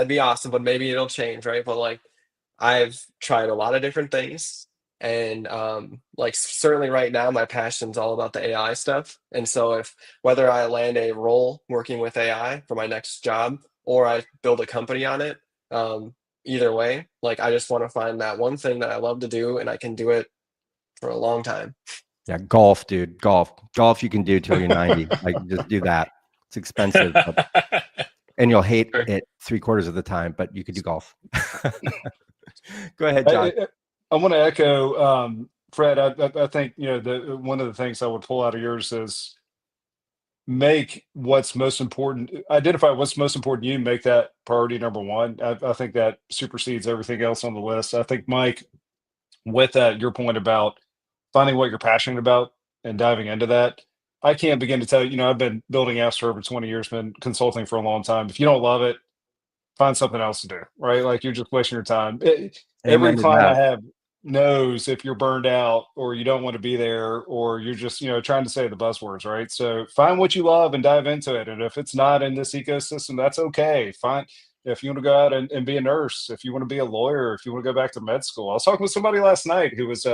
be awesome, but maybe it'll change, right? But like, I've tried a lot of different things, and like certainly right now my passion's all about the AI stuff. And so whether I land a role working with AI for my next job or I build a company on it, either way, like I just want to find that one thing that I love to do and I can do it for a long time. Yeah, golf, dude. Golf you can do till you're 90. Like, just do that. It's expensive, and you'll hate it 3/4 of the time, but you could do golf. Go ahead, John. I want to echo Fred. I think one of the things I would pull out of yours is make what's most important. Identify what's most important to you. Make that priority number one. I think that supersedes everything else on the list. I think, Mike, with that, your point about finding what you're passionate about and diving into that. I can't begin to tell you. I've been building apps for over 20 years, been consulting for a long time. If you don't love it, find something else to do, right? Like, you're just wasting your time. Every client I have knows if you're burned out or you don't want to be there, or you're just, trying to say the buzzwords, right? So find what you love and dive into it. And if it's not in this ecosystem, that's okay. Fine. If you want to go out and be a nurse, if you want to be a lawyer, if you want to go back to med school. I was talking with somebody last night who was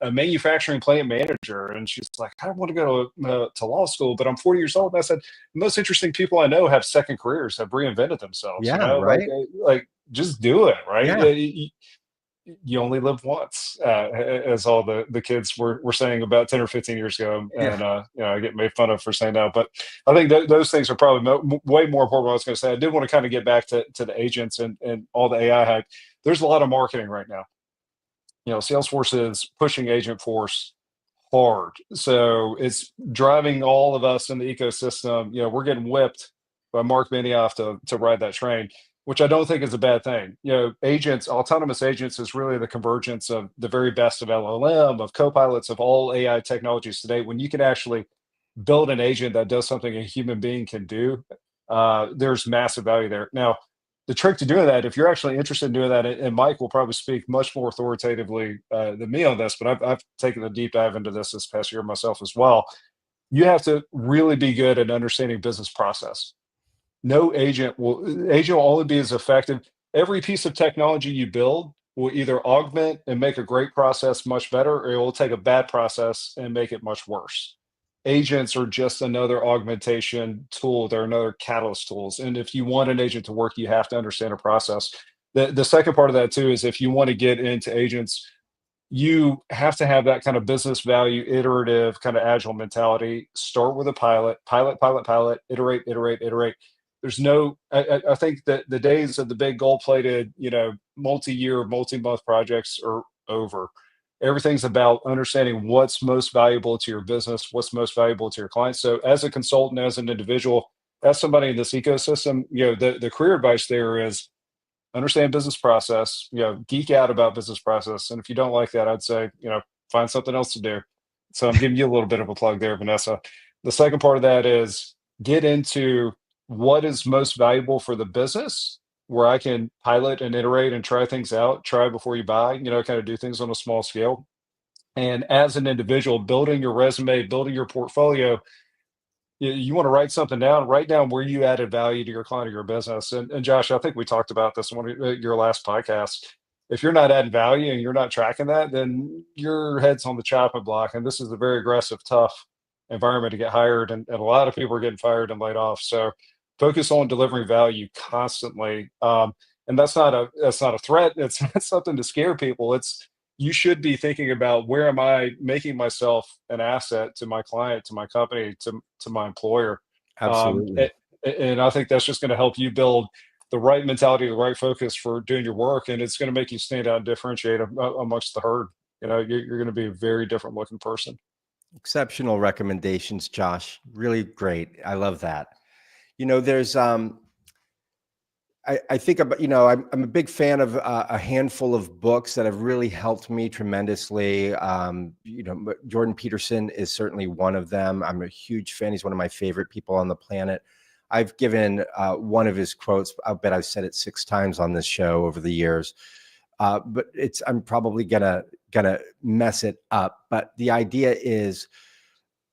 a manufacturing plant manager, and she's like, I don't want to go to law school, but I'm 40 years old. And I said, the most interesting people I know have second careers, have reinvented themselves. Yeah, right. Like just do it, right? Yeah. You only live once, as all the kids were saying about 10 or 15 years ago. And, I get made fun of for saying that. But I think those things are probably way more important. What I was going to say, I did want to kind of get back to the agents and all the AI hype. There's a lot of marketing right now. Salesforce is pushing Agentforce hard. So it's driving all of us in the ecosystem. We're getting whipped by Mark Benioff to ride that train, which I don't think is a bad thing. Autonomous agents is really the convergence of the very best of LLM, of copilots, of all AI technologies today. When you can actually build an agent that does something a human being can do, there's massive value there. Now, the trick to doing that, if you're actually interested in doing that, and Mike will probably speak much more authoritatively than me on this, but I've taken a deep dive into this past year myself as well. You have to really be good at understanding business process. No agent will only be as effective. Every piece of technology you build will either augment and make a great process much better, or it will take a bad process and make it much worse. Agents are just another augmentation tool. They're another catalyst tools. And if you want an agent to work, you have to understand a process. The second part of that too is if you want to get into agents, you have to have that kind of business value, iterative, kind of agile mentality. Start with a pilot, iterate. There's no, I think that the days of the big gold-plated, multi-year, multi-month projects are over. Everything's about understanding what's most valuable to your business, what's most valuable to your clients. So as a consultant, as an individual, as somebody in this ecosystem, the career advice there is understand business process, geek out about business process. And if you don't like that, I'd say, find something else to do. So I'm giving you a little bit of a plug there, Vanessa. The second part of that is get into what is most valuable for the business, where I can pilot and iterate and try things out, try before you buy, kind of do things on a small scale. And as an individual, building your resume, building your portfolio, you want to write down where you added value to your client or your business. And Josh, I think we talked about this in one of your last podcasts. If you're not adding value and you're not tracking that, then your head's on the chopping block. And this is a very aggressive, tough environment to get hired. And a lot of people are getting fired and laid off. So focus on delivering value constantly. And that's not a threat. It's not something to scare people. You should be thinking about, where am I making myself an asset to my client, to my company, to my employer. Absolutely. And I think that's just going to help you build the right mentality, the right focus for doing your work. And it's going to make you stand out and differentiate amongst the herd. You're going to be a very different looking person. Exceptional recommendations, Josh. Really great. I love that. There's, I think about, I'm a big fan of a handful of books that have really helped me tremendously. Jordan Peterson is certainly one of them. I'm a huge fan. He's one of my favorite people on the planet. I've given one of his quotes. I bet I've said it 6 times on this show over the years. But I'm probably gonna mess it up. But the idea is,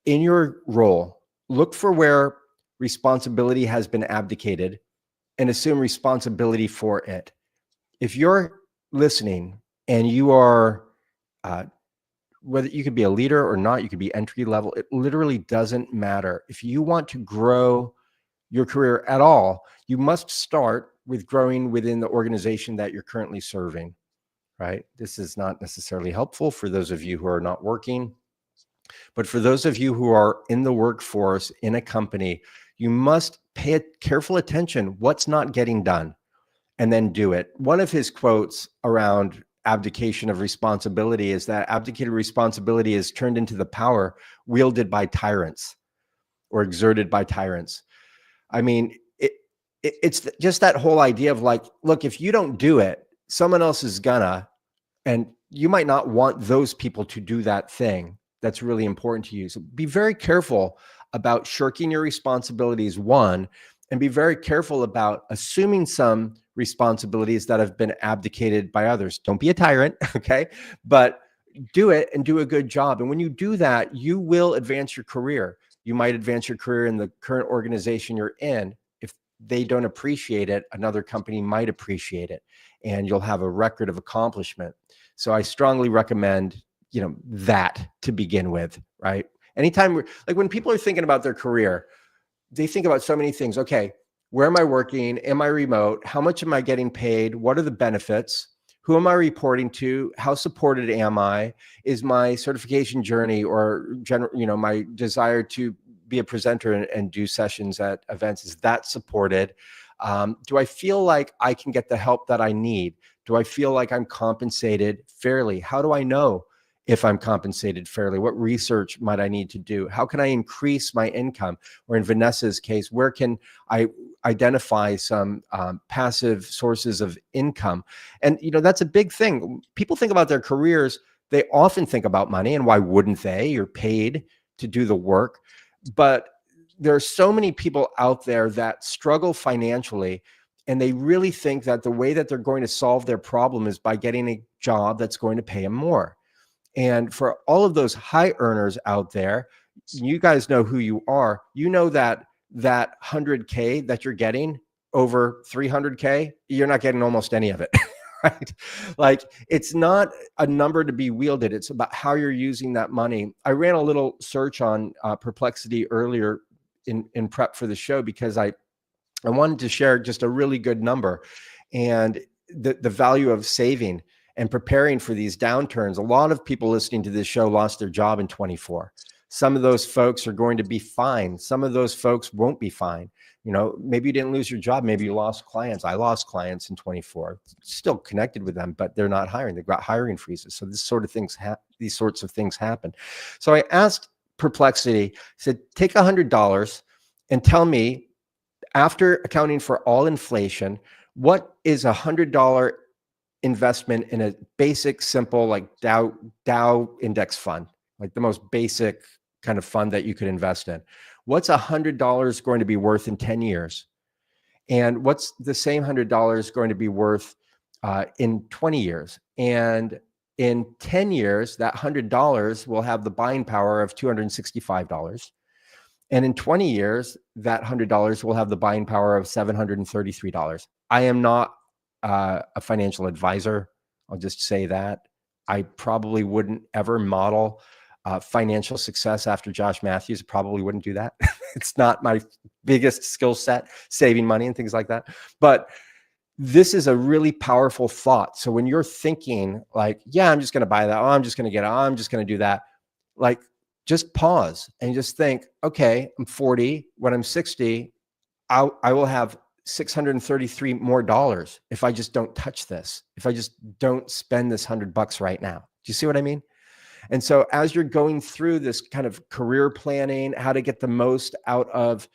in your role, look for where responsibility has been abdicated and assume responsibility for it. If you're listening and you are, whether you could be a leader or not, you could be entry level, it literally doesn't matter. If you want to grow your career at all, you must start with growing within the organization that you're currently serving, right? This is not necessarily helpful for those of you who are not working, but for those of you who are in the workforce in a company, you must pay careful attention what's not getting done and then do it. One of his quotes around abdication of responsibility is that abdicated responsibility is turned into the power wielded by tyrants or exerted by tyrants. I mean, it's just that whole idea of like, look, if you don't do it, someone else is gonna, and you might not want those people to do that thing that's really important to you. So be very careful about shirking your responsibilities, one, and be very careful about assuming some responsibilities that have been abdicated by others. Don't be a tyrant, okay? But do it and do a good job. And when you do that, you will advance your career. You might advance your career in the current organization you're in. If they don't appreciate it, another company might appreciate it, and you'll have a record of accomplishment. So I strongly recommend that to begin with, right? Anytime like when people are thinking about their career, they think about so many things. Okay, where am I working? Am I remote? How much am I getting paid? What are the benefits? Who am I reporting to? How supported am I? Is my certification journey or my desire to be a presenter and do sessions at events, is that supported? Do I feel like I can get the help that I need? Do I feel like I'm compensated fairly? How do I know if I'm compensated fairly? What research might I need to do? How can I increase my income? Or in Vanessa's case, where can I identify some passive sources of income? And, that's a big thing. People think about their careers. They often think about money, and why wouldn't they? You're paid to do the work. But there are so many people out there that struggle financially, and they really think that the way that they're going to solve their problem is by getting a job that's going to pay them more. And for all of those high earners out there, you guys know who you are. You know that 100K that you're getting over 300K, you're not getting almost any of it, right? Like, it's not a number to be wielded. It's about how you're using that money. I ran a little search on Perplexity earlier in prep for the show, because I wanted to share just a really good number, and the value of saving and preparing for these downturns. A lot of people listening to this show lost their job in 24. Some of those folks are going to be fine. Some of those folks won't be fine. Maybe you didn't lose your job. Maybe you lost clients. I lost clients in 24. Still connected with them, but they're not hiring. They've got hiring freezes. So these sorts of things happen. So I asked Perplexity, I said, take $100 and tell me, after accounting for all inflation, what is $100 investment in a basic, simple, like Dow index fund, like the most basic kind of fund that you could invest in? What's $100 going to be worth in 10 years? And what's the same $100 going to be worth in 20 years? And in 10 years, that $100 will have the buying power of $265. And in 20 years, that $100 will have the buying power of $733. I am not a financial advisor. I'll just say that. I probably wouldn't ever model financial success after Josh Matthews. Probably wouldn't do that. It's not my biggest skill set, saving money and things like that. But this is a really powerful thought. So when you're thinking like, yeah, I'm just going to buy that. Oh, I'm just going to get it. Oh, I'm just going to do that. Like, just pause and just think, okay, I'm 40. When I'm 60, I will have $633 more dollars if I just don't touch this, if I just don't spend this $100 right now. Do you see what I mean? And so as you're going through this kind of career planning, how to get the most out of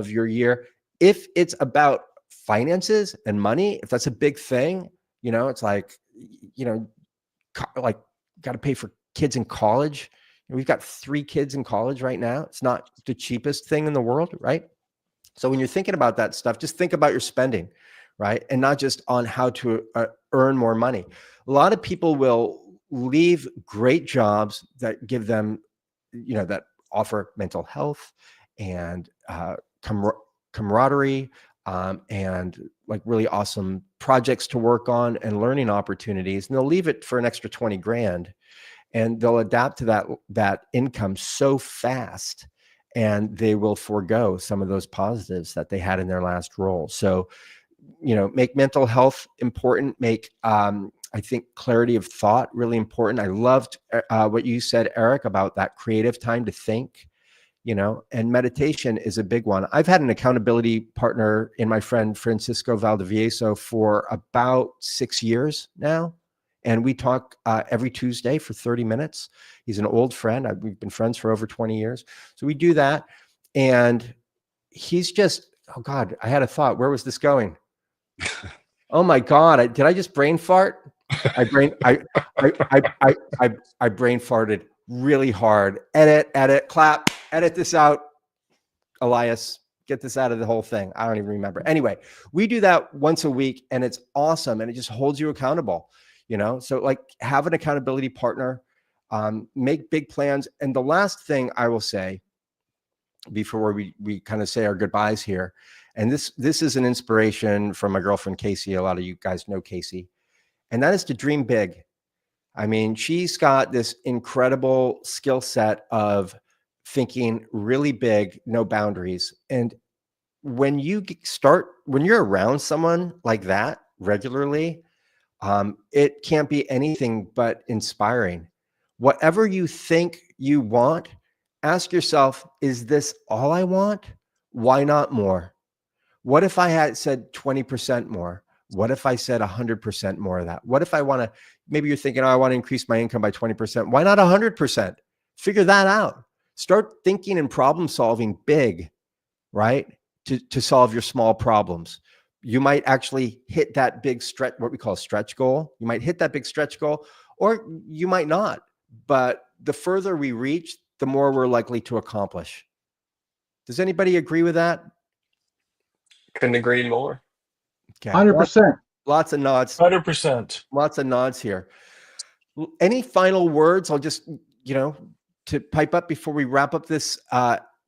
your year, if it's about finances and money, if that's a big thing, it's like, like got to pay for kids in college. We've got 3 kids in college right now. It's not the cheapest thing in the world, right? So when you're thinking about that stuff, just think about your spending, right? And not just on how to earn more money. A lot of people will leave great jobs that give them, that offer mental health and camaraderie and like really awesome projects to work on and learning opportunities. And they'll leave it for an extra 20 grand. And they'll adapt to that income so fast, and they will forego some of those positives that they had in their last role. So, make mental health important. Make, I think, clarity of thought really important. I loved what you said, Eric, about that creative time to think, and meditation is a big one. I've had an accountability partner in my friend Francisco Valdivieso for about 6 years now. And we talk every Tuesday for 30 minutes. He's an old friend. We've been friends for over 20 years. So we do that. And he's just, oh God, I had a thought. Where was this going? Oh my God, did I just brain fart? I brain farted really hard. Edit, clap, edit this out. Elias, get this out of the whole thing. I don't even remember. Anyway, we do that once a week, and it's awesome. And it just holds you accountable. So like, have an accountability partner, make big plans. And the last thing I will say before we kind of say our goodbyes here, and this is an inspiration from my girlfriend, Casey. A lot of you guys know Casey, and that is to dream big. I mean, she's got this incredible skill set of thinking really big, no boundaries. And when you when you're around someone like that regularly, it can't be anything but inspiring. Whatever you think you want, ask yourself, is this all I want? Why not more? What if I had said 20% more? What if I said 100% more of that? What if I want to, maybe you're thinking, oh, I want to increase my income by 20%. Why not 100%? Figure that out. Start thinking and problem solving big, right? To solve your small problems. You might actually hit that big stretch, what we call a stretch goal. You might hit that big stretch goal, or you might not. But the further we reach, the more we're likely to accomplish. Does anybody agree with that? Couldn't agree more. Okay. 100%. Lots of nods. 100%. Lots of nods here. Any final words? I'll just, to pipe up before we wrap up this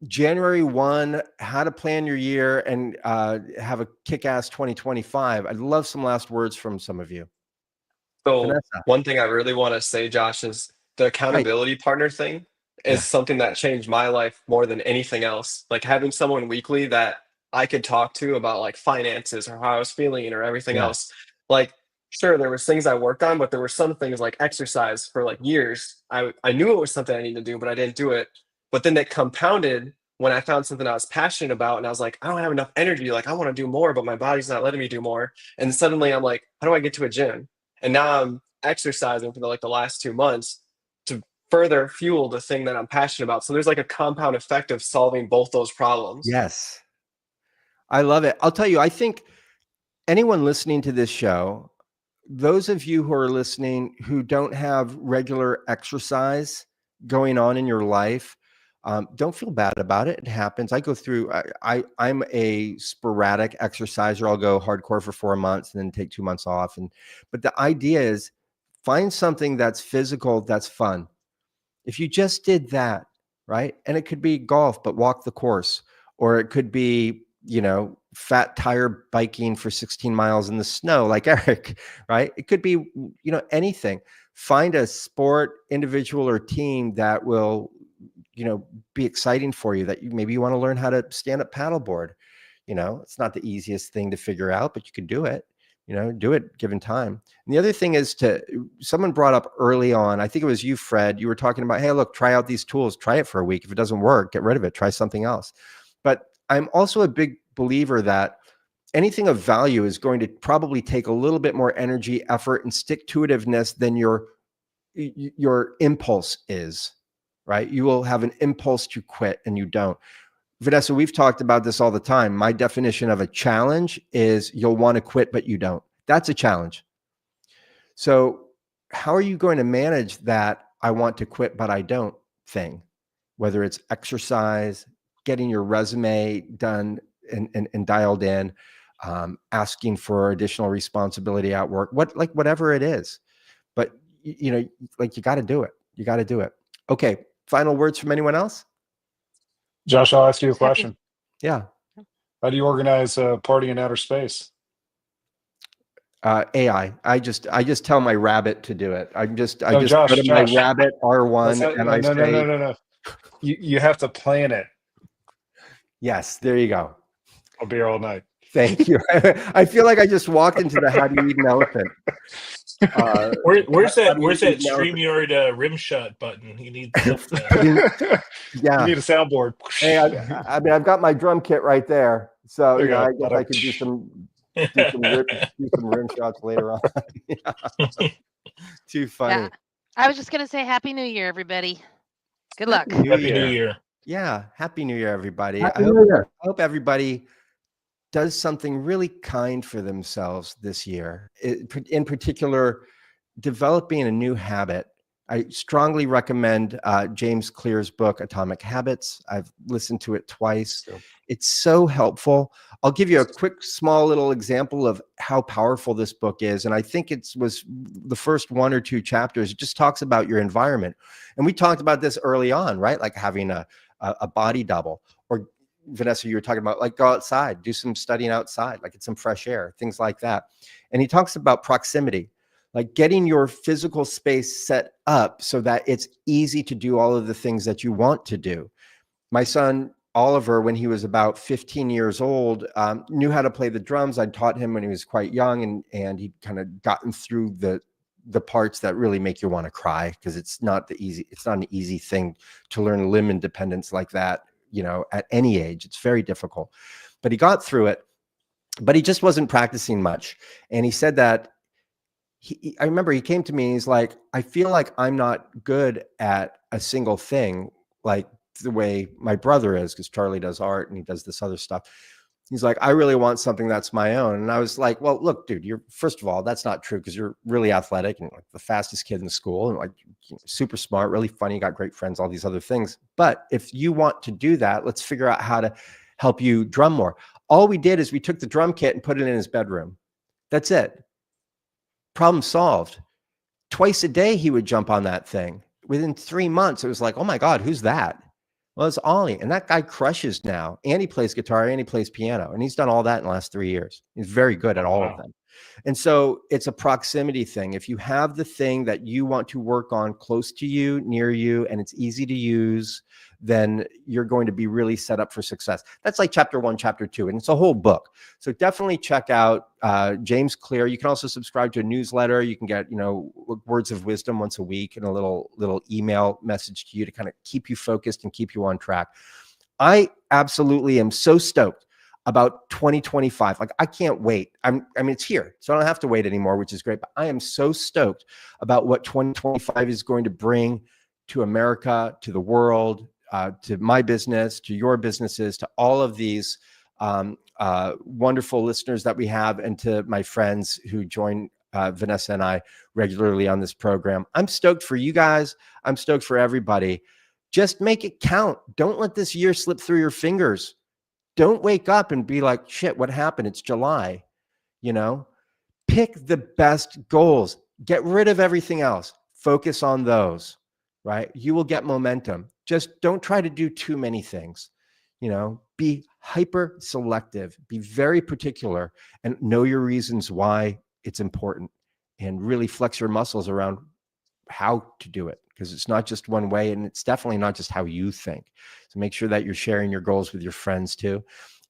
January 1, how to plan your year and have a kick-ass 2025. I'd love some last words from some of you. So Vanessa. one thing I really want to say, Josh, is the accountability partner thing is something that changed my life more than anything else. Like having someone weekly that I could talk to about like finances or how I was feeling or everything else. Like, sure, there was things I worked on, but there were some things like exercise for like years. I knew it was something I needed to do, but I didn't do it. But then it compounded when I found something I was passionate about, and I was like, I don't have enough energy. Like I want to do more, but my body's not letting me do more. And suddenly I'm like, how do I get to a gym? And now I'm exercising for the last 2 months to further fuel the thing that I'm passionate about. So there's like a compound effect of solving both those problems. Yes. I love it. I'll tell you, I think anyone listening to this show, those of you who are listening who don't have regular exercise going on in your life, don't feel bad about it. It happens. I go through, I'm a sporadic exerciser. I'll go hardcore for 4 months and then take 2 months off. But the idea is find something that's physical, that's fun. If you just did that, right? And it could be golf, but walk the course, or it could be, fat tire biking for 16 miles in the snow, like Eric, right? It could be, anything. Find a sport, individual or team that will, be exciting for you, that maybe you want to learn how to stand up paddleboard. It's not the easiest thing to figure out, but you can do it, do it given time. And the other thing is someone brought up early on, I think it was you, Fred, you were talking about, hey, look, try out these tools, try it for a week. If it doesn't work, get rid of it, try something else. But I'm also a big believer that anything of value is going to probably take a little bit more energy, effort, and stick-to-itiveness than your impulse is, right? You will have an impulse to quit and you don't. Vanessa, we've talked about this all the time. My definition of a challenge is you'll want to quit, but you don't. That's a challenge. So how are you going to manage that I want to quit, but I don't thing? Whether it's exercise, getting your resume done and dialed in, asking for additional responsibility at work, whatever it is. But you got to do it. You got to do it. Okay. Final words from anyone else? Josh, I'll ask you a question. Yeah. How do you organize a party in outer space? AI. I just tell my rabbit to do it. I just Josh, go to my Josh. rabbit R1 and I say, no. You have to plan it. Yes, there you go. I'll be here all night. Thank you. I feel like I just walked into the how do you eat an elephant. Where's that StreamYard rim shot button? You need that. Yeah. You need a soundboard. Hey, I've got my drum kit right there. So I guess I could do some rim shots later on. Too funny. Yeah. I was just gonna say Happy New Year, everybody. Good luck. Happy New Year. Yeah. Happy New Year, everybody. Happy New Year. I hope everybody does something really kind for themselves this year. In particular, developing a new habit. I strongly recommend James Clear's book, Atomic Habits. I've listened to it twice. It's so helpful. I'll give you a quick, small little example of how powerful this book is. And I think it was the first 1 or 2 chapters. It just talks about your environment. And we talked about this early on, right? Like having a body double, or Vanessa, you were talking about like go outside, do some studying outside, like get some fresh air, things like that. And he talks about proximity. like getting your physical space set up so that it's easy to do all of the things that you want to do. My son, Oliver, when he was about 15 years old, knew how to play the drums. I taught him when he was quite young, and he'd kind of gotten through the parts that really make you want to cry, because it's not an easy thing to learn limb independence like that, you know, at any age. It's very difficult, but he got through it, but he just wasn't practicing much. And he said that I remember he came to me and he's like, I feel like I'm not good at a single thing, like the way my brother is, because Charlie does art and he does this other stuff. He's like, I really want something that's my own. And I was like, well, look, dude, first of all, that's not true, because you're really athletic and like the fastest kid in the school, and like super smart, really funny, got great friends, all these other things. But if you want to do that, let's figure out how to help you drum more. All we did is we took the drum kit and put it in his bedroom. That's it. Problem solved. Twice a day, he would jump on that thing. Within 3 months, it was like, oh my God, who's that? Well, it's Ollie. And that guy crushes now. And he plays guitar and he plays piano. And he's done all that in the last 3 years. He's very good at all of them. And so it's a proximity thing. If you have the thing that you want to work on close to you, near you, and it's easy to use, then you're going to be really set up for success. That's like chapter 1, chapter 2, and it's a whole book. So definitely check out James Clear. You can also subscribe to a newsletter. You can get, you know, words of wisdom once a week and a little email message to you to kind of keep you focused and keep you on track. I absolutely am so stoked about 2025. Like, I can't wait. I mean, it's here, so I don't have to wait anymore, which is great. But I am so stoked about what 2025 is going to bring to America, to the world, to my business, to your businesses, to all of these wonderful listeners that we have, and to my friends who join Vanessa and I regularly on this program. I'm stoked for you guys. I'm stoked for everybody. Just make it count. Don't let this year slip through your fingers. Don't wake up and be like, shit, what happened? It's July. You know, pick the best goals. Get rid of everything else. Focus on those, right? You will get momentum. Just don't try to do too many things. You know, be hyper selective, be very particular, and know your reasons why it's important, and really flex your muscles around how to do it, because it's not just one way, and it's definitely not just how you think. So make sure that you're sharing your goals with your friends too.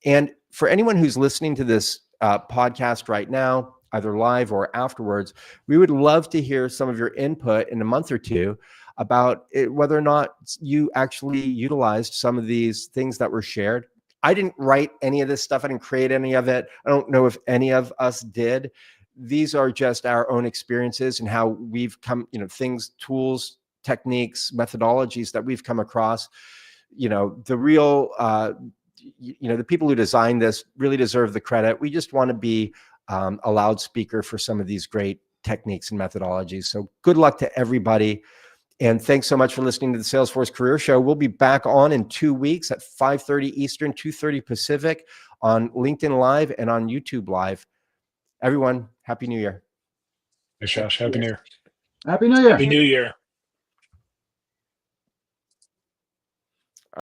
And for anyone who's listening to this podcast right now, either live or afterwards, we would love to hear some of your input in a month or two about whether or not you actually utilized some of these things that were shared. I didn't write any of this stuff. I didn't create any of it. I don't know if any of us did. These are just our own experiences and how we've come, you know, things, tools, techniques, methodologies that we've come across. You know, the real, you know, the people who designed this really deserve the credit. We just want to be a loudspeaker for some of these great techniques and methodologies. So good luck to everybody. And thanks so much for listening to the Salesforce Career Show. We'll be back on in 2 weeks at 5:30 Eastern, 2:30 Pacific on LinkedIn Live and on YouTube Live. Everyone, Happy New Year. Thanks, Josh. Happy New Year. Happy New Year. Happy New Year.